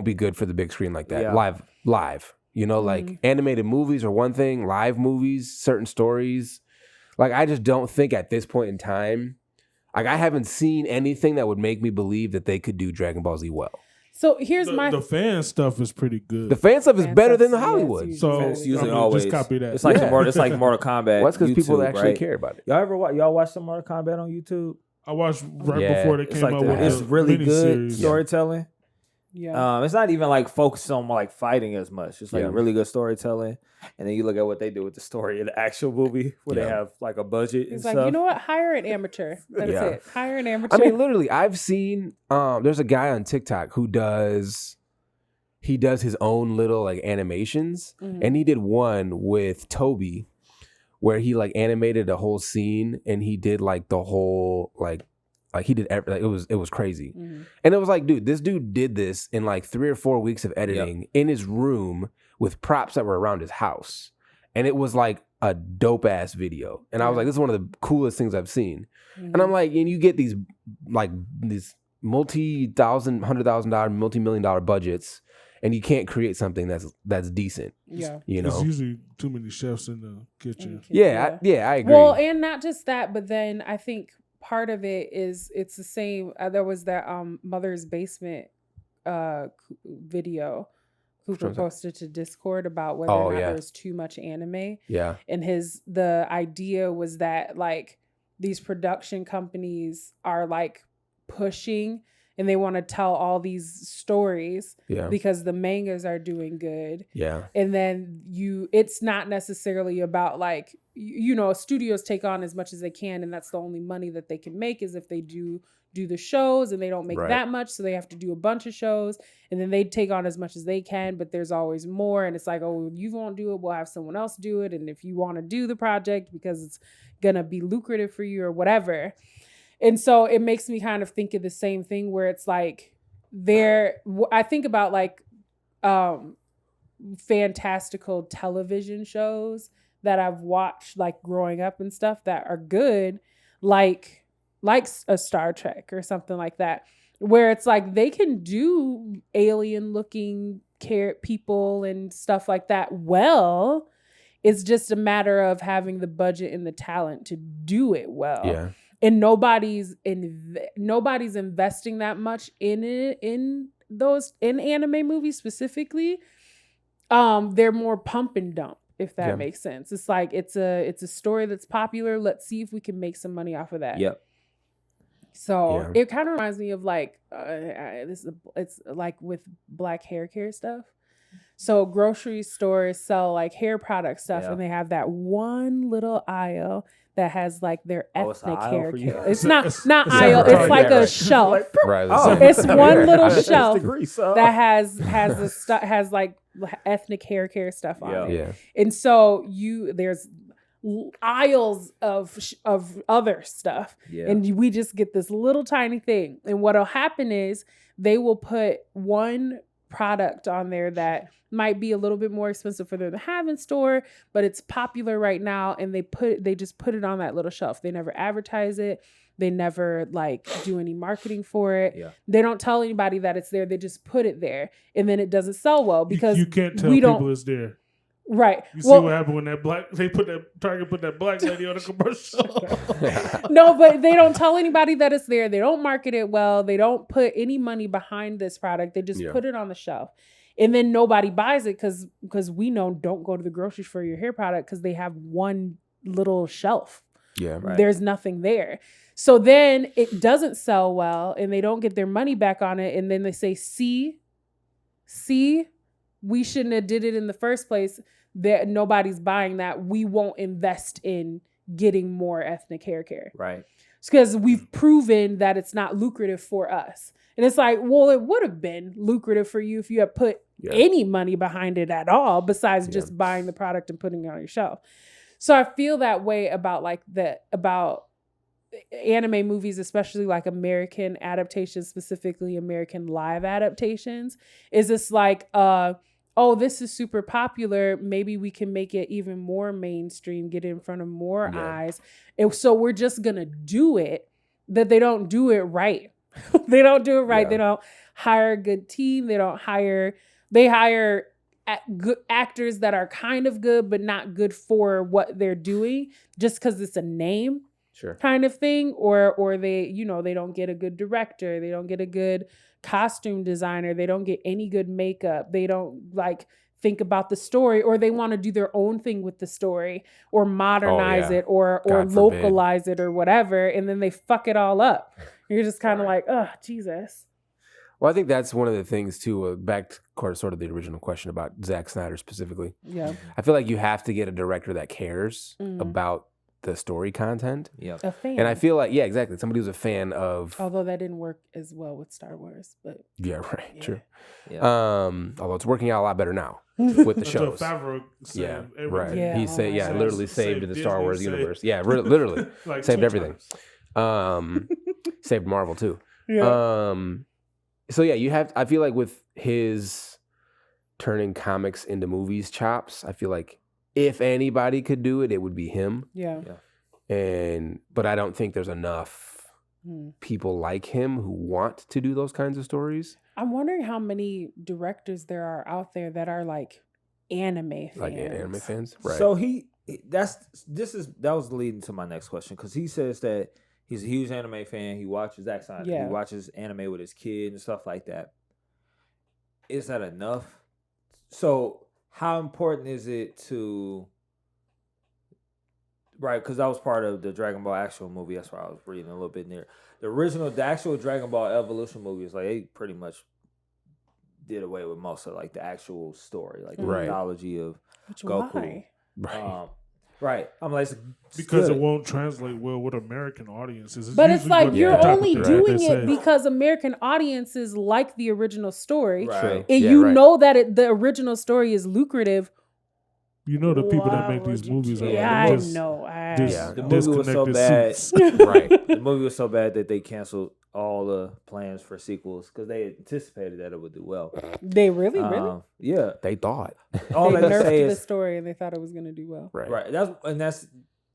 be good for the big screen like that. Yeah. Live. You know, like animated movies are one thing, live movies, certain stories. Like I just don't think at this point in time, like I haven't seen anything that would make me believe that they could do Dragon Ball Z well. So here's The fan stuff is pretty good. The fan stuff is Fan better stuff, than the yes, Hollywood. usually. So it's usually I mean, always just copy that. It's like Yeah. it's like Mortal Kombat. Well, that's because people YouTube, actually right? care about it. Y'all watch some Mortal Kombat on YouTube? I watched right Yeah. before they It's came like out with it's the really good miniseries. storytelling. Yeah. It's not even like focused on like fighting as much. It's like really good storytelling, and then you look at what they do with the story in the actual movie, where they have like a budget. It's and like, stuff. you know what? Hire an amateur. That's Yeah. it. Hire an amateur. I mean, literally, I've seen there's a guy on TikTok who does his own little like animations, and he did one with Toby where he like animated a whole scene and he did like the whole like he did it was crazy. And it was like, dude, this dude did this in like 3 or 4 weeks of editing in his room with props that were around his house. And it was like a dope ass video. And I was like, this is one of the coolest things I've seen. And I'm like, and you get these multi-$100,000, multi-million-dollar budgets, and you can't create something that's decent. Yeah. You know? There's usually too many chefs in the kitchen. I agree. Well, and not just that, but then I think part of it is it's the same. There was that Mother's Basement video Cooper posted to Discord about whether or not there was too much anime. Yeah. And the idea was that like these production companies are like pushing and they want to tell all these stories because the mangas are doing good. Yeah. And then it's not necessarily about like, studios take on as much as they can. And that's the only money that they can make is if they do the shows, and they don't make that much. So they have to do a bunch of shows, and then they take on as much as they can, but there's always more. And it's like, oh, you won't do it, we'll have someone else do it. And if you want to do the project because it's going to be lucrative for you or whatever. And so it makes me kind of think of the same thing where it's like I think about like fantastical television shows that I've watched like growing up and stuff that are good, like a Star Trek or something like that, where it's like they can do alien looking people and stuff like that well. It's just a matter of having the budget and the talent to do it well. Yeah. And nobody's investing that much in it, in anime movies specifically. They're more pump and dump, if that makes sense. It's like it's a story that's popular. Let's see if we can make some money off of that. Yep. So it kind of reminds me of like it's like with black hair care stuff. So grocery stores sell like hair product stuff, and they have that one little aisle that has like their ethnic hair care. It's not aisle. It's like a shelf. It's one little shelf that has like ethnic hair care stuff on it. Yeah. And so there's aisles of other stuff, and we just get this little tiny thing. And what'll happen is they will put one product on there that might be a little bit more expensive for them to have in store, but it's popular right now, and they just put it on that little shelf. They never advertise it. They never like do any marketing for it. Yeah. They don't tell anybody that it's there. They just put it there, and then it doesn't sell well because you can't tell people it's there. Right. You see what happened when Target put that black lady on a commercial? No, but they don't tell anybody that it's there. They don't market it well. They don't put any money behind this product. They just put it on the shelf. And then nobody buys it because we don't go to the grocery store for your hair product because they have one little shelf. Yeah, right. There's nothing there. So then it doesn't sell well, and they don't get their money back on it. And then they say, see, we shouldn't have did it in the first place. That nobody's buying that. We won't invest in getting more ethnic hair care. Right. It's because we've proven that it's not lucrative for us. And it's like, well, it would have been lucrative for you if you had put any money behind it at all, besides just buying the product and putting it on your shelf. So I feel that way about about anime movies, especially like American adaptations, specifically American live adaptations. Is this like, oh, this is super popular. Maybe we can make it even more mainstream, get it in front of more eyes. And so we're just going to do it, that they don't do it right. They don't do it right. Yeah. They don't hire a good team. They hire good actors that are kind of good, but not good for what they're doing just because it's a name kind of thing. Or they, they don't get a good director. They don't get a good costume designer. They don't get any good makeup. They don't think about the story, or they want to do their own thing with the story or modernize it or localize it or whatever. And then they fuck it all up. You're just kind of like, oh, Jesus. Well, I think that's one of the things too, back to sort of the original question about Zack Snyder specifically. Yeah. I feel like you have to get a director that cares about the story content. Yeah. A fan. And I feel like, exactly. Somebody who's a fan of... Although that didn't work as well with Star Wars, but... Yeah, right. Yeah. True. Yeah. Although it's working out a lot better now with the shows. Right. Yeah. He said, literally saved the Star Wars universe. Yeah, literally. Saved everything. Saved Marvel too. Yeah. So I feel like with his turning comics into movies chops, I feel like if anybody could do it, it would be him. Yeah. But I don't think there's enough people like him who want to do those kinds of stories. I'm wondering how many directors there are out there that are like anime fans. Like anime fans? Right. So that was leading to my next question, because he says that He's a huge anime fan. He watches Zack Snyder. Yeah. He watches anime with his kid and stuff like that. Is that enough? So how important is it to... Right, because that was part of the Dragon Ball actual movie. That's why I was reading a little bit near. The actual Dragon Ball Evolution movie is like, they pretty much did away with most of like the actual story, like the mythology of Goku. Why? Right. I'm like, because it won't translate well with American audiences. But it's like you're only interpret doing they it say. because American audiences like the original story. Right. True. And Yeah, you right. know that the original story is lucrative. You know the people that Why make these would you movies are do- like Yeah, the I most know. The movie was so disconnected bad. suits. Right. The movie was so bad that they canceled all the plans for sequels because they anticipated that it would do well. They really? Yeah. They thought. All They they can say nerfed the is story and they thought it was going to do well. right. That's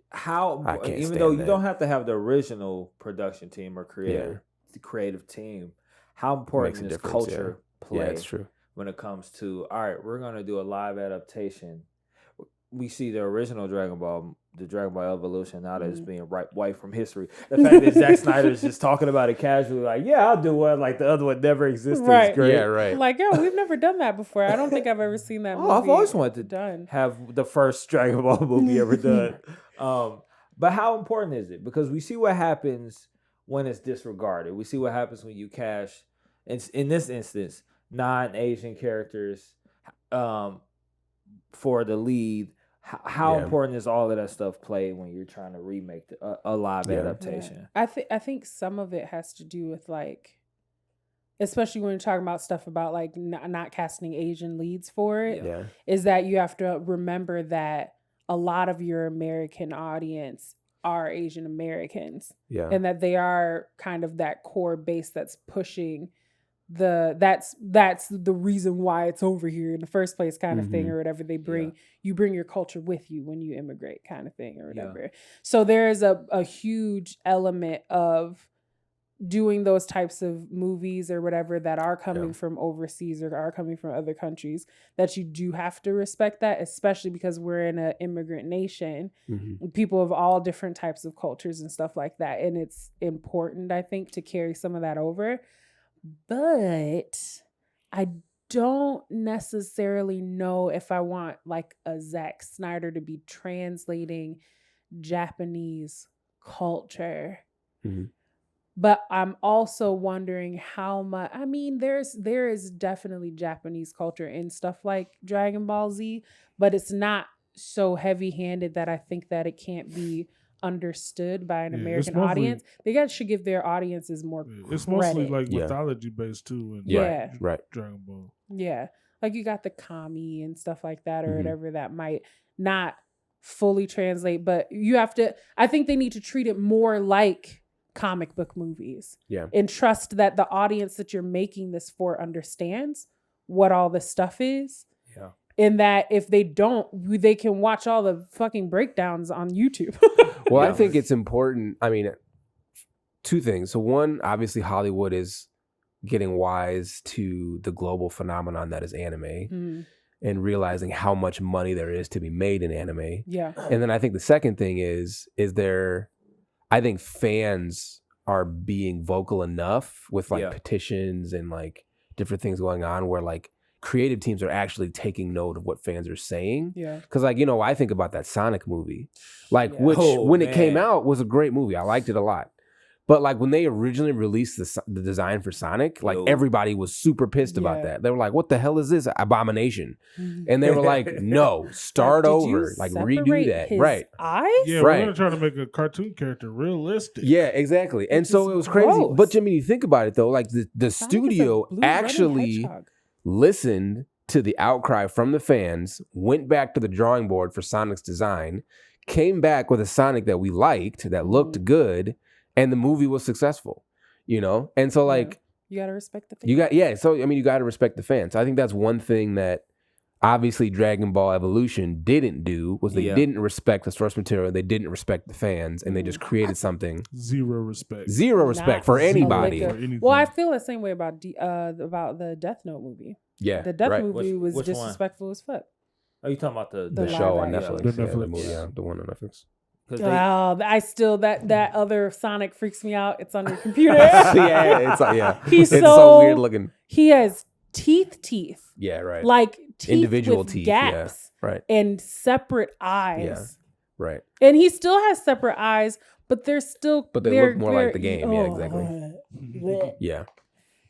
how. I can't Even though stand you that. don't have to have the original production team or the creative team, how important Makes a does difference, culture Yeah, play it's true. when it comes to, all right, we're gonna do a live adaptation. We see the original Dragon Ball, the Dragon Ball Evolution, now that it's being wiped from history. The fact that Zack Snyder's just talking about it casually, like, yeah, I'll do one, like the other one never existed. Right. Is great. Yeah, right. Like, yo, we've never done that before. I don't think I've ever seen that movie. I've always wanted to done. have the first Dragon Ball movie ever done. But how important is it? Because we see what happens when it's disregarded. We see what happens when you cash, in this instance, non-Asian characters for the lead. How important is all of that stuff played when you're trying to remake a live adaptation? Yeah. I think some of it has to do with like, especially when you're talking about stuff about like not casting Asian leads for it, Yeah. is that you have to remember that a lot of your American audience are Asian Americans. Yeah. And that they are kind of that core base that's pushing that's the reason why it's over here in the first place kind of thing, or whatever. They bring you bring your culture with you when you immigrate kind of thing, or whatever. So there's a huge element of doing those types of movies or whatever that are coming from overseas or are coming from other countries, that you do have to respect that, especially because we're in an immigrant nation, people of all different types of cultures and stuff like that. And it's important, I think, to carry some of that over. But I don't necessarily know if I want like a Zack Snyder to be translating Japanese culture. But I'm also wondering how much, I mean, there is definitely Japanese culture in stuff like Dragon Ball Z, but it's not so heavy-handed that I think that it can't be understood by an American audience. They should give their audiences more credit. It's mostly like mythology based too. And right. Dragon Ball. Yeah. Like you got the kami and stuff like that, or whatever that might not fully translate, but you have to, I think they need to treat it more like comic book movies. Yeah. And trust that the audience that you're making this for understands what all this stuff is. Yeah. And that if they don't, they can watch all the fucking breakdowns on YouTube. Well, I think it's important. I mean, two things. So one, obviously Hollywood is getting wise to the global phenomenon that is anime and realizing how much money there is to be made in anime. Yeah. And then I think the second thing is I think fans are being vocal enough with like petitions and like different things going on where like creative teams are actually taking note of what fans are saying. Yeah. Because like, you know, I think about that Sonic movie, like which when it came out was a great movie. I liked it a lot. But like when they originally released the design for Sonic, like everybody was super pissed about that. They were like, what the hell is this abomination? And they were like, no, start over, like redo that. Right. Eyes? Yeah, we're going to try to make a cartoon character realistic. Yeah, exactly. And so it was crazy. gross. But Jimmy, you think about it though, like the Sonic studio is a blue running actually hedgehog. listened to the outcry from the fans, went back to the drawing board for Sonic's design, came back with a Sonic that we liked, that looked good, and the movie was successful, you know? And so like you got to respect the fans. So I mean you got to respect the fans. I think that's one thing that obviously Dragon Ball Evolution didn't do was they didn't respect the source material, they didn't respect the fans, and they just created something Zero respect for anybody. Well, I feel the same way about the Death Note movie. Yeah. The Death movie was which disrespectful as fuck. Are you talking about The show on live Netflix? action. The movie, the one on Netflix. Wow, I still that other Sonic freaks me out. It's on your computer. He's so weird looking. He has teeth. Yeah, right. Like teeth Individual with teeth, gaps, right, and separate eyes. Yeah, right. And he still has separate eyes, but they're still. But they look more like the game. Yeah, exactly. Yeah.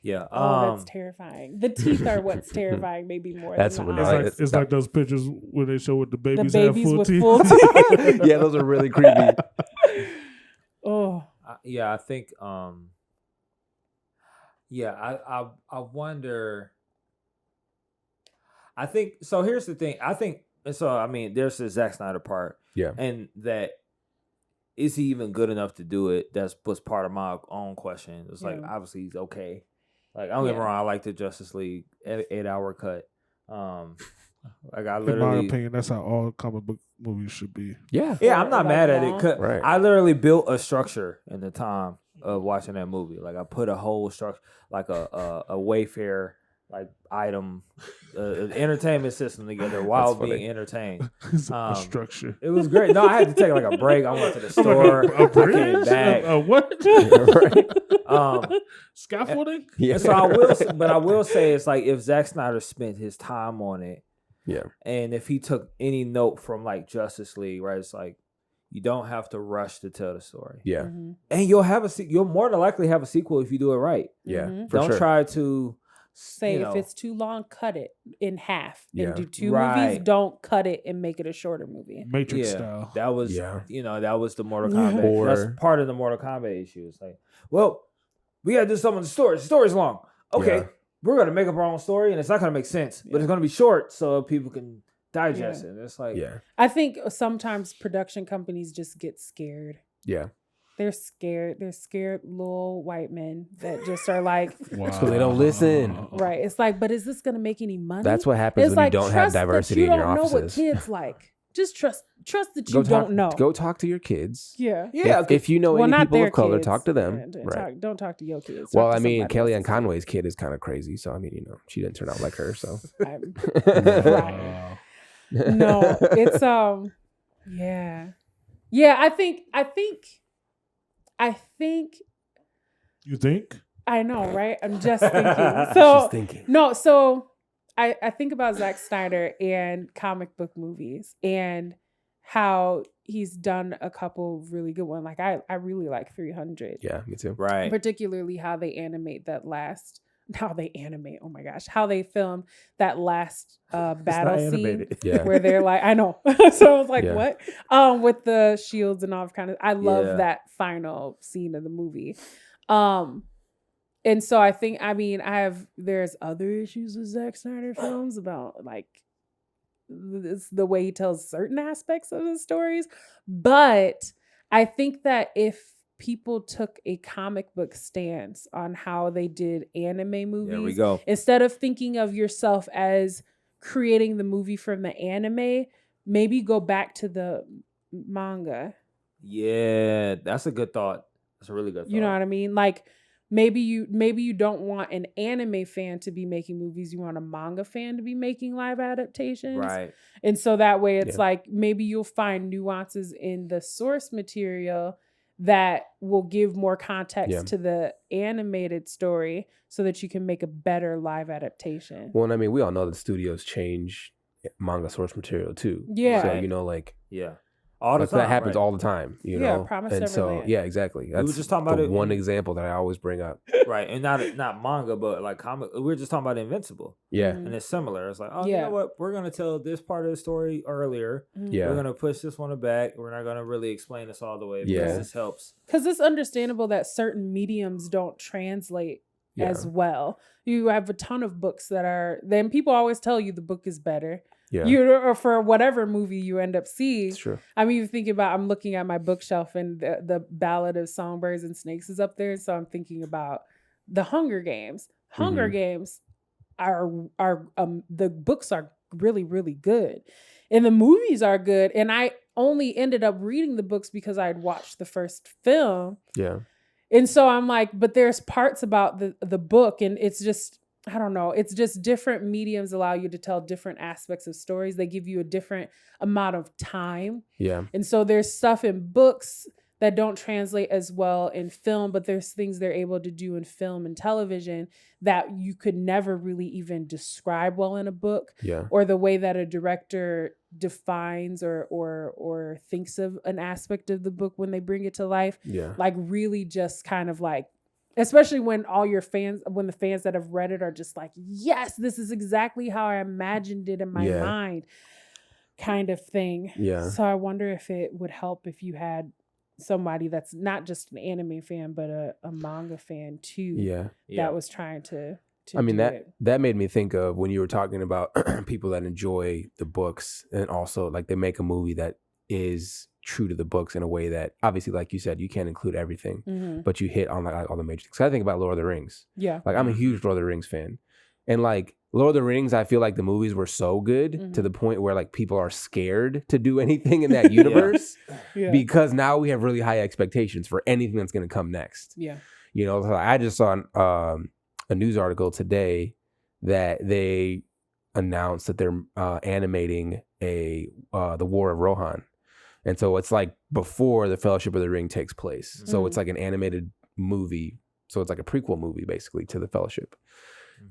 Yeah. That's terrifying. The teeth are what's terrifying, maybe more. That's than what the eyes. It's like those pictures where they show what the babies, The have babies full with teeth. full teeth. Yeah, those are really creepy. Oh. I think. I wonder. I think so. Here's the thing. I think so. I mean, there's the Zack Snyder part. Yeah. And that is he even good enough to do it? That's was part of my own question. It's like obviously he's okay. Like I don't get me wrong. I like the Justice League 8-hour cut. Like I literally, in my opinion, that's how all comic book movies should be. Yeah. Yeah, I'm not mad at it. 'Cause Right. I literally built a structure in the time of watching that movie. Like I put a whole structure, like a Wayfair like item, entertainment system together while being entertained. Structure. It was great. No, I had to take like a break. I went to the store. A bridge? I came back. What? Scaffolding? Yeah. So I will say it's like if Zack Snyder spent his time on it, Yeah. and if he took any note from like Justice League, right? It's like you don't have to rush to tell the story. Yeah. And you'll more than likely have a sequel if you do it right. Yeah. For Don't sure. try to Say if it's too long, cut it in half Yeah. and do two Right. movies. Don't cut it and make it a shorter movie. Matrix style. That was that was the Mortal Yeah. Kombat. That's part of the Mortal Kombat issue. It's like, well, we gotta do something with the story. The story's long. Okay. Yeah. We're gonna make up our own story and it's not gonna make sense. But it's gonna be short so people can digest it. It's like I think sometimes production companies just get scared. Yeah. They're scared. They're scared little white men that just are like, Because they don't listen. right. It's like, but is this going to make any money? That's what happens it's when like, you don't have trust that diversity in your You don't know what offices. kids like. Just trust that you don't know. Go talk to your kids. Yeah. If you know any not people their of color, kids. talk to them. Yeah, Right. Don't talk to your kids. Well, Talk I to mean, somebody Kellyanne else's Conway's kid is kind of crazy. So, I mean, she didn't turn out like her. So, right. No, it's yeah. I think. You think? I know, right? I'm just thinking. So She's thinking. no, so I think about Zack Snyder and comic book movies and how he's done a couple really good ones. Like I really like 300. Yeah, me too. right. Particularly how they animate that last. How they animate? Oh my gosh! How they filmed that last battle scene animated. Yeah. where they're like, I know. So I was like, Yeah. what? With the shields and all kind of. I love Yeah. that final scene of the movie. And so I think, there's other issues with Zack Snyder films about like the way he tells certain aspects of his stories. But I think that if people took a comic book stance on how they did anime movies, There we go. instead of thinking of yourself as creating the movie from the anime, maybe go back to the manga. Yeah, that's a good thought. That's a really good thought. You know what I mean? Like maybe you don't want an anime fan to be making movies. You want a manga fan to be making live adaptations. Right. And so that way it's like maybe you'll find nuances in the source material that will give more context to the animated story so that you can make a better live adaptation. Well, and I mean, we all know that studios change manga source material too. Yeah. So, you know, like, all the time. that happens right. all the time, you Yeah, know? Promise And so, Neverland. yeah, exactly. That's were just talking about the it one in- example that I always bring up. Right. And not manga, but like comic. We were just talking about Invincible. Yeah. And it's similar. It's like, you know what? We're going to tell this part of the story earlier. Yeah. We're going to push this one back. We're not going to really explain this all the way because Yeah. this helps. Because it's understandable that certain mediums don't translate as well. You have a ton of books that are, then people always tell you the book is better. Yeah. Or for whatever movie you end up seeing. It's true. I mean, thinking about, I'm looking at my bookshelf and the Ballad of Songbirds and Snakes is up there. So I'm thinking about the Hunger Games. Hunger Games are the books are really, really good. And the movies are good. And I only ended up reading the books because I'd watched the first film. Yeah. And so I'm like, but there's parts about the book and it's just, I don't know. It's just different mediums allow you to tell different aspects of stories. They give you a different amount of time. Yeah. And so there's stuff in books that don't translate as well in film, but there's things they're able to do in film and television that you could never really even describe well in a book, Yeah. or the way that a director defines or thinks of an aspect of the book when they bring it to life. Yeah. Like really just kind of like, especially when all your fans, when the fans that have read it are just like, yes, this is exactly how I imagined it in my Yeah. mind, kind of thing. Yeah. So I wonder if it would help if you had somebody that's not just an anime fan, but a manga fan too. Yeah. That was trying to I mean, do that it. that made me think of when you were talking about people that enjoy the books, and also like they make a movie that is true to the books in a way that obviously, like you said, you can't include everything, Mhm. but you hit on like all the major things. 'Cause I think about Lord of the Rings. Yeah. Like I'm a huge Lord of the Rings fan. And like Lord of the Rings, I feel like the movies were so good to the point where like people are scared to do anything in that universe Yeah. because now we have really high expectations for anything that's going to come next. Yeah. You know, so I just saw a news article today that they announced that they're animating the War of Rohan. And so it's like before the Fellowship of the Ring takes place. So it's like an animated movie. So it's like a prequel movie basically to the Fellowship.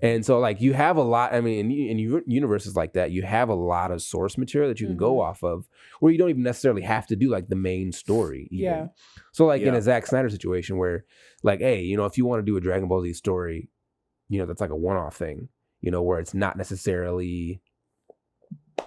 And so like you have a lot, I mean, in universes like that, you have a lot of source material that you can go off of where you don't even necessarily have to do like the main story. Even. Yeah. So like in a Zack Snyder situation where like, hey, you know, if you want to do a Dragon Ball Z story, you know, that's like a one-off thing, you know, where it's not necessarily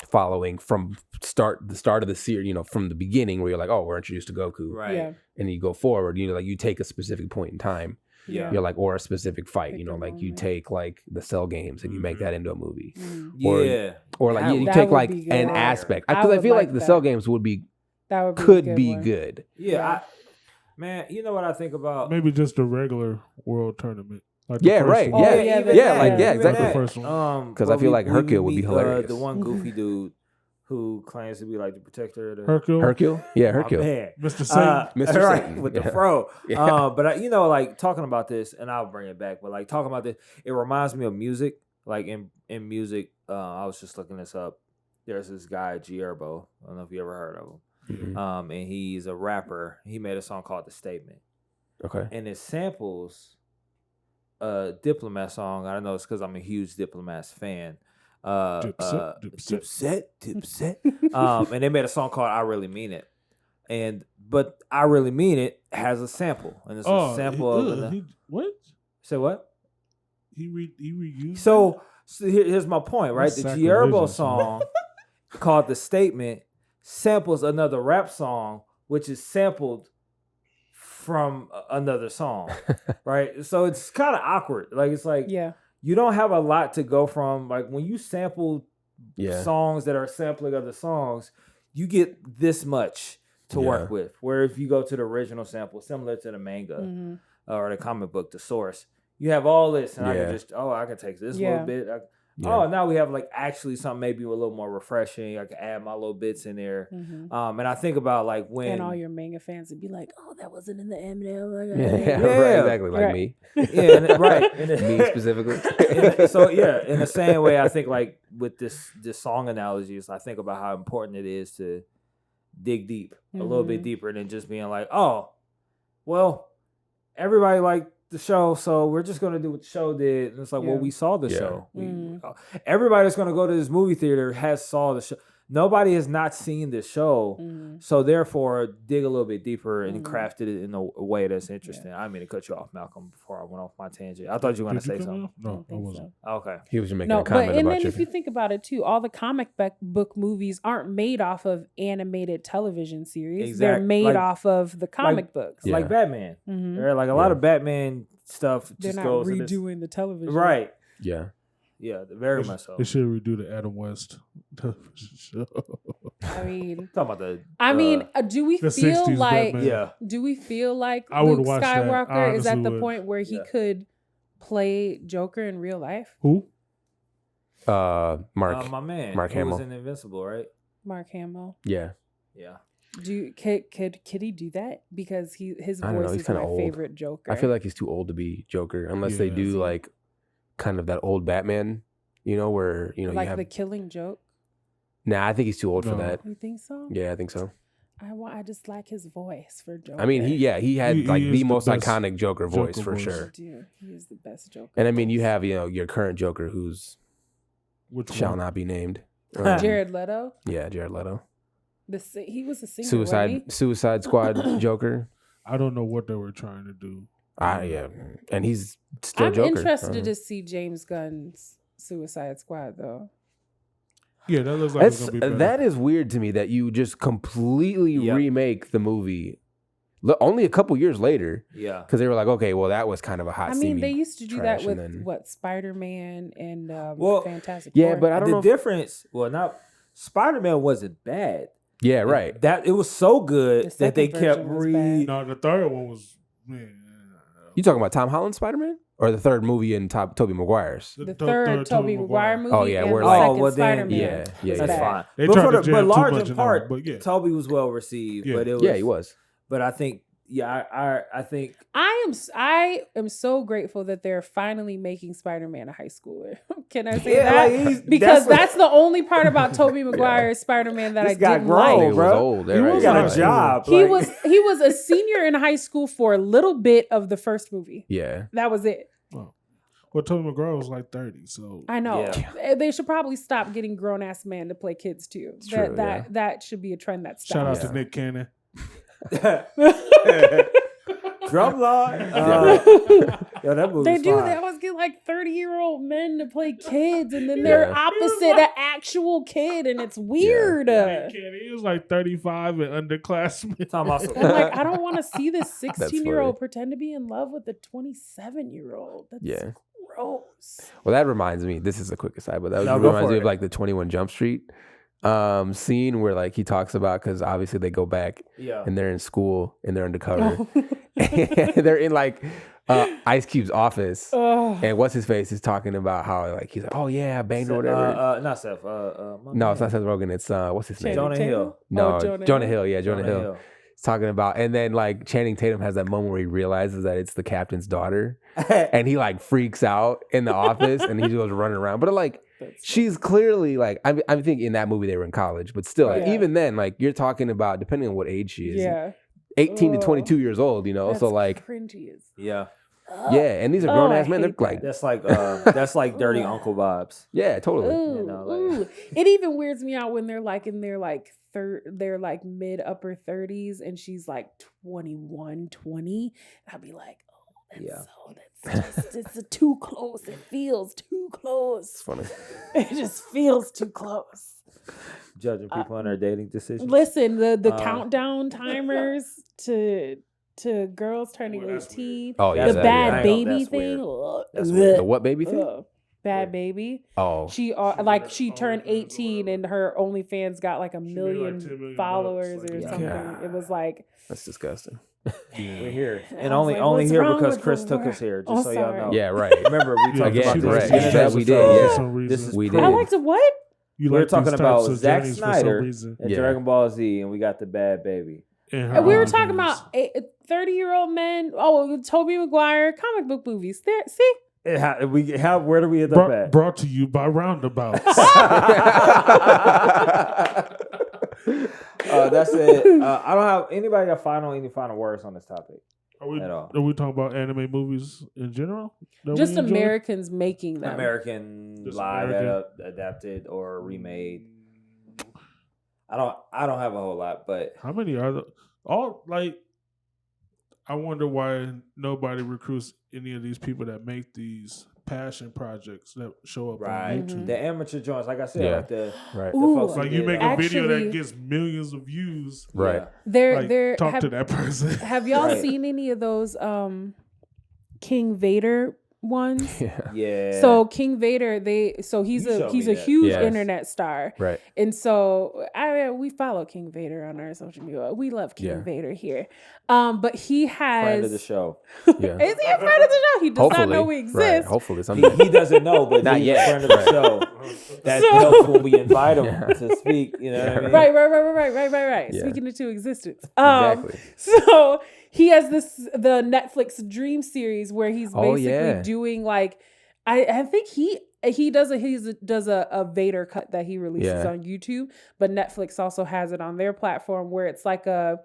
following from the start of the series, you know, from the beginning where you're like, oh, we're introduced to Goku. Right. Yeah. And you go forward, you know, like you take a specific point in time. Yeah. You're like, or a specific fight, Pick you know, a like you moment. take like the Cell games and you make that into a movie. Yeah. Or like you That take would like be an good. aspect. I Because I would feel like like the that. Cell games would be, That would be could a good be one. good. Yeah. Man, you know what I think about? Maybe just a regular world tournament. Like Yeah, first right. one. Oh, Yeah, yeah, even yeah, that, like, yeah, even exactly. The that. first one. Because I feel like Hercule would be meet, hilarious. The one goofy dude who claims to be like the protector of the Hercule. Hercule? Yeah, Oh, Hercule. man. Mr. Satan. Mr. Right, Satan, with yeah. the fro. Yeah. But you know, like talking about this, and I'll bring it back. But like talking about this, it reminds me of music. Like in music, I was just looking this up. There's this guy G Herbo. I don't know if you ever heard of him. Mhm. And he's a rapper. He made a song called "The Statement," Okay. and it samples a Diplomat song. I don't know. It's because I'm a huge Diplomats fan. Dipset. And they made a song called "I Really Mean It," but "I Really Mean It" has a sample, and it's a sample of what? Say what? He reused. So here's my point, right? That's The G Herbo sacrilegious, song called "The Statement" samples another rap song, which is sampled from another song, right? So it's kind of awkward. Like it's like Yeah. you don't have a lot to go from. Like when you sample Yeah. songs that are sampling other songs, you get this much to work with. Where if you go to the original sample, similar to the manga or the comic book, the source, you have all this, and I can take this little bit. Oh, now we have like actually something maybe a little more refreshing. I can add my little bits in there. And I think about like when And all your manga fans would be like, "Oh, that wasn't in the Eminem." Right, exactly, like me. Yeah, right. Me specifically. So in the same way, I think like with this song analogies, I think about how important it is to dig deep, a little bit deeper than just being like, oh, well, everybody liked the show, so we're just gonna do what the show did. And it's like, well, we saw the show. Everybody that's gonna go to this movie theater saw the show. Nobody has not seen this show, so therefore dig a little bit deeper and crafted it in a way that's interesting. I didn't mean to cut you off, Malcolm, before I went off my tangent. I thought you were gonna say something. No, I wasn't. Okay. He was just making No, a but comment and about then you. if you think about it too, all the comic book movies aren't made off of animated television series. They're made off of the comic books. Yeah. Like Batman. Mhm. Right? Like a lot of Batman stuff They're just not goes in this- redoing the television. Right. Yeah. Yeah, very much so. They should redo the Adam West television show. I mean, Talking about the do we the feel 60s like Batman. do we feel like I would Luke watch that. I Skywalker is at honestly the would. point where he could play Joker in real life? Who? Mark. my man, Mark who was Hamill. in Invincible, right? Mark Hamill. Yeah. Yeah. Could he do that? Because his I don't know, voice he's is kinda my old. favorite Joker. I feel like he's too old to be Joker unless they Yeah. do like kind of that old Batman, where you like have. the Killing Joke. Nah, I think he's too old for No. that. You think so? Yeah, I think so. I just like his voice for Joker. I mean, he had He like is the the most best iconic Joker voice Joker for voice. sure. He is the best Joker. And I mean, you voice. have your current Joker who's Which shall one? not be named. Jared Leto. Yeah, Jared Leto. He was a singer. wasn't he? Suicide Squad Joker. I don't know what they were trying to do. Yeah, and he's still I'm Joker. interested to see James Gunn's Suicide Squad though. Yeah, that looks like it's gonna be better. That is weird to me that you just completely Yep. remake the movie only a couple years later Yeah. because they were like, okay, well that was kind of a hot. I mean, steamy they used to do trash, that with and then- Spider-Man and Well, Fantastic yeah, Four. but I don't the know. difference. Well, not Spider-Man wasn't bad. Yeah, right. That it was so good The that they second kept version was bad. No, the third one was man. You talking about Tom Holland's Spider-Man or the third movie in Tobey Maguire's? the third Tobey Maguire movie. Oh, yeah, and where the like- second well, then- Spider-Man. Yeah, was yeah, That's bad. fine. They but tried for to the, jam but too large much in in part, there, but yeah. Toby was well received. Yeah. But it was, Yeah, he was. But I think, I think I am so grateful that they're finally making Spider-Man a high schooler. Can I say Yeah, that? like, he's- Because that's that's the only part about Tobey Maguire's Spider-Man that This I guy didn't grown, like. Nigga bro. was old. He right, was got right. a job. He like- was a senior in high school for a little bit of the first movie. Yeah. That was it. Well, Tobey Maguire was like 30, so I know. Yeah. They should probably stop getting grown ass men to play kids too. true, That should be a trend that shout out stops. to Nick Cannon. Drumline. Yo, that movie They was do. fine. They always get like 30-year-old men to play kids, and then they're Yeah. opposite an actual kid, and it's weird. Nick Cannon, he was like 35 and underclassmen. Talking about some- I'm like, I don't want to see this funny. 16-year-old pretend to be in love with a 27-year-old. That's Yeah. gross. Well, that reminds me. This is a quick aside, but that No, go reminds for me it. of like the 21 Jump Street scene where like he talks about because obviously they go back Yeah. and they're in school and they're undercover. Oh. and they're in like Ice Cube's office. Ugh. And what's his face is talking about how like he's like, oh yeah, I banged or whatever. Not Seth. No, it's not Seth Rogen. It's what's his name? Channing Jonah Tatum? Hill. No, Oh, Jonah Hill. Yeah, Jonah Hill. He's talking about, and then like Channing Tatum has that moment where he realizes that it's the captain's daughter, and he like freaks out in the office, and he goes running around. But like, she's clearly like, I think in that movie they were in college, but still, like, Yeah. even then, like you're talking about depending on what age she is, Yeah. 18 to Ugh. 22 years old, That's so like, cringy as Yeah. yeah, and these are grown ass I men. They're hate like, That's like dirty uncle vibes. yeah, totally. Ooh, You know, like- ooh. It even weirds me out when they're like in their like they're like mid upper 30s and she's like 21, 20. I'll be like, oh, that's too close. It feels too It's close. funny. It just feels too close. Judging people on their dating decisions. Listen, the Uh, countdown timers to girls turning Well, that's 18. Oh yeah, The That's bad weird. baby That's thing. weird. Ugh. That's Ugh. weird. The what baby thing? Ugh. Bad baby. Oh, She turned 18 and her OnlyFans got like a made, like, million 10 million followers bucks, or like, something. God. It was like that's disgusting. We're here. I And was only like, only what's here wrong because with Chris the took word? us here, just Oh, so sorry. y'all know. Yeah, right. Remember, we talked Yeah, about you're this. right. in Yeah, this we did, episode. yeah. For some reason. This is We proof. I did. like to what? You We're like talking these about types of Zack journeys for Snyder. some reason. And Yeah. Dragon Ball Z, and we got the bad baby. And we were her talking movies. about 30-year-old men. Oh, Tobey Maguire, comic book movies. There, see? Where do we end up at? Brought to you by Roundabouts. That's it. I don't have anybody got any final words on this topic at all. Are we talking about anime movies in general? that Just we enjoy? Americans making them. American Just live American. adapted or remade. I don't have a whole lot, but How many are there? All like, I wonder why nobody recruits any of these people that make these passion projects that show up right, on YouTube. the amateur joints, like I said, Yeah. like the Right. Ooh, folks Like who you did, make a video Actually- that gets millions of views. Right. yeah. They're Talk have, to that person. have y'all Right. seen any of those King Vader ones? Yeah. Yeah. So King Vader, he's You a showed he's me a that. huge Yes. internet star. Right. And so we follow King Vader on our social media. We love King Yeah. Vader here. But he has friend of the show. Yeah. Is he a friend of the show? He does not know we Right. exist. Hopefully someday. He doesn't know, but Not he's yet. a friend of the Right. show. That So- helps when we invite him Yeah. to speak. You know what I mean? Right. Yeah. Speaking into existence. Exactly. So he has the Netflix Dream series where he's Oh, basically yeah. doing like I think he does a Vader cut that he releases on YouTube, but Netflix also has it on their platform where it's like a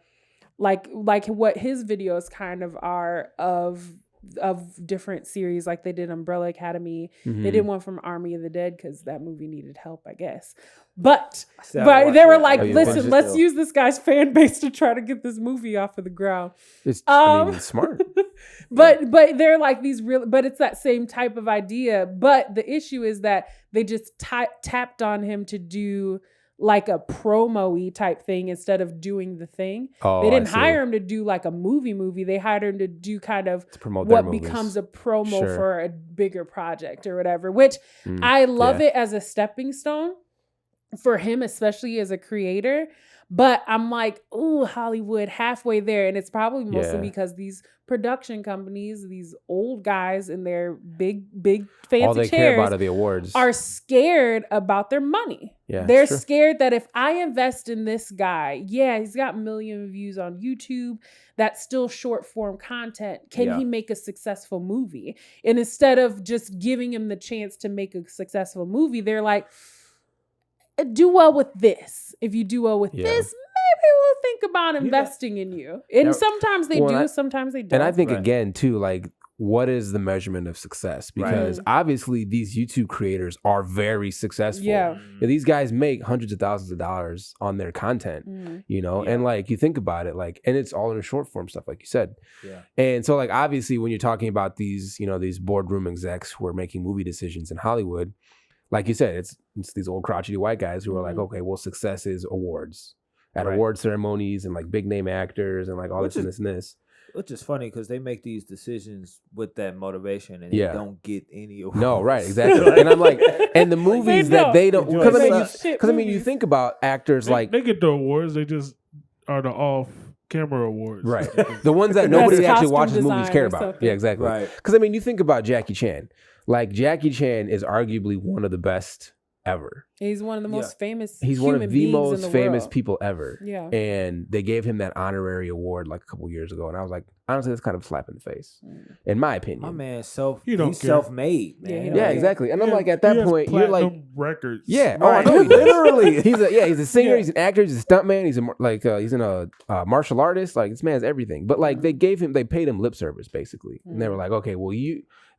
like what his videos kind of are of different series. Like they did Umbrella Academy, they did one from Army of the Dead because that movie needed help, I guess. But they were like, listen, let's use this guy's fan base to try to get this movie off of the ground. It's smart. But they're like these real, but it's that same type of idea. But the issue is that they just tapped on him to do like a promo-y type thing instead of doing the thing. They didn't hire him to do like a movie. They hired him to do kind of what becomes a promo for a bigger project or whatever, which I love it as a stepping stone for him, especially as a creator. But I'm like, ooh, Hollywood, halfway there. And it's probably mostly because these production companies, these old guys in their big fancy all they chairs care about are the awards, are scared about their money. Yeah, they're scared that if I invest in this guy, he's got 1 million views on YouTube. That's still short form content. Can he make a successful movie? And instead of just giving him the chance to make a successful movie, they're like, do well with this. If you do well with this, maybe we'll think about investing in you. And sometimes they do, sometimes they don't. And I think again too, like, what is the measurement of success? Because obviously these YouTube creators are very successful. Yeah. These guys make hundreds of thousands of dollars on their content, you know? And like, you think about it, like, and it's all in a short form stuff, like you said. Yeah. And so like, obviously when you're talking about these, you know, these boardroom execs who are making movie decisions in Hollywood, like you said, it's these old crotchety white guys who are like, okay, well, success is awards at award ceremonies and like big name actors and like all this and this and this. Which is funny because they make these decisions with that motivation and they don't get any awards. No, right, exactly. And I'm like, and the movies that they don't, because I mean, you think about actors like they get the awards, they just are the off-camera awards, right? The ones that nobody actually watches movies care about. Yeah, exactly. Right. Because I mean, you think about Jackie Chan. Like Jackie Chan is arguably one of the best ever. He's one of the most famous. He's one of the most famous people ever. Yeah. And they gave him that honorary award like a couple years ago, and I was like, honestly, that's kind of a slap in the face, in my opinion. My man, he's self-made, man. Yeah, exactly. And I'm like, at that point, you're like records. Yeah. Oh, I know. Literally, he's a singer. He's an actor. He's a stuntman. He's he's a martial artist. Like this man's everything. But like they paid him lip service basically, and they were like, okay, well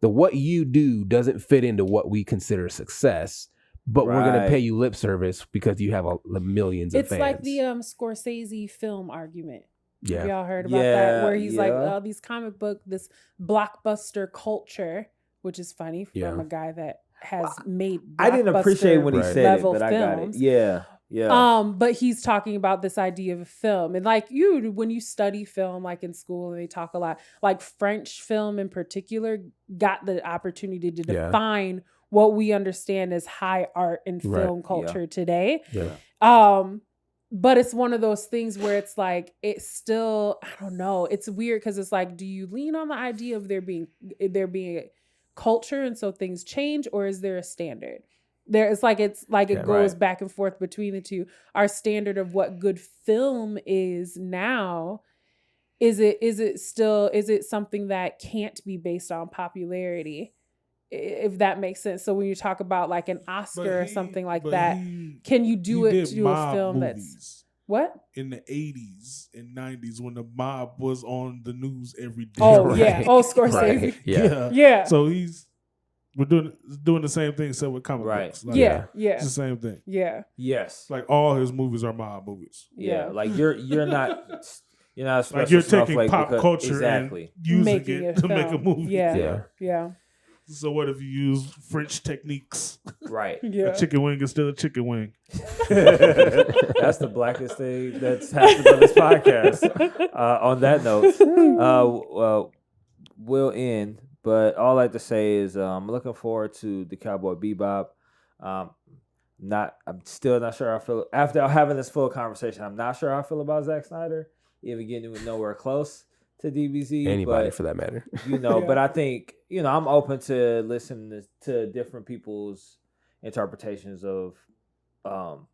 what you do doesn't fit into what we consider success, but we're gonna pay you lip service because you have millions of fans. It's like the Scorsese film argument. Yeah, have y'all heard about that? Where he's like, these comic book, this blockbuster culture, which is funny from a guy that has made. I didn't appreciate when he said it, but I got it. Yeah. Yeah. But he's talking about this idea of a film. And like when you study film, like in school, and they talk a lot, like French film in particular got the opportunity to define what we understand as high art and film culture today. Yeah. But it's one of those things where it's like, it's still, I don't know. It's weird because it's like, do you lean on the idea of there being a culture and so things change, or is there a standard? It's like it goes back and forth between the two. Our standard of what good film is now, is it something that can't be based on popularity, if that makes sense? So when you talk about like an Oscar or something like that, can you do it to a film that's what? In the 80s and 90s when the mob was on the news every day. Oh yeah. Oh, Scorsese. Right. Yeah. Yeah. So we're doing the same thing except with comic books. Like, it's the same thing. Yeah. Yes. Like all his movies are mob movies. Yeah. Like you're not a special like you're taking pop culture and using making it to make a movie. Yeah. So what if you use French techniques? Right. Yeah. A chicken wing is still a chicken wing. That's the blackest thing that's happened on this podcast. On that note, we'll end. But all I like to say is I'm looking forward to the Cowboy Bebop. I'm still not sure how I feel after having this full conversation. I'm not sure how I feel about Zack Snyder, even getting nowhere close to DBZ. Anybody for that matter. But I think, I'm open to listening to different people's interpretations of, how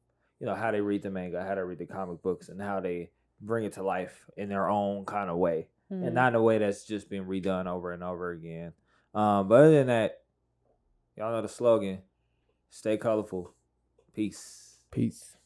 they read the manga, how they read the comic books, and how they bring it to life in their own kind of way. And not in a way that's just been redone over and over again. But other than that, Y'all know the slogan. Stay colorful. Peace. Peace.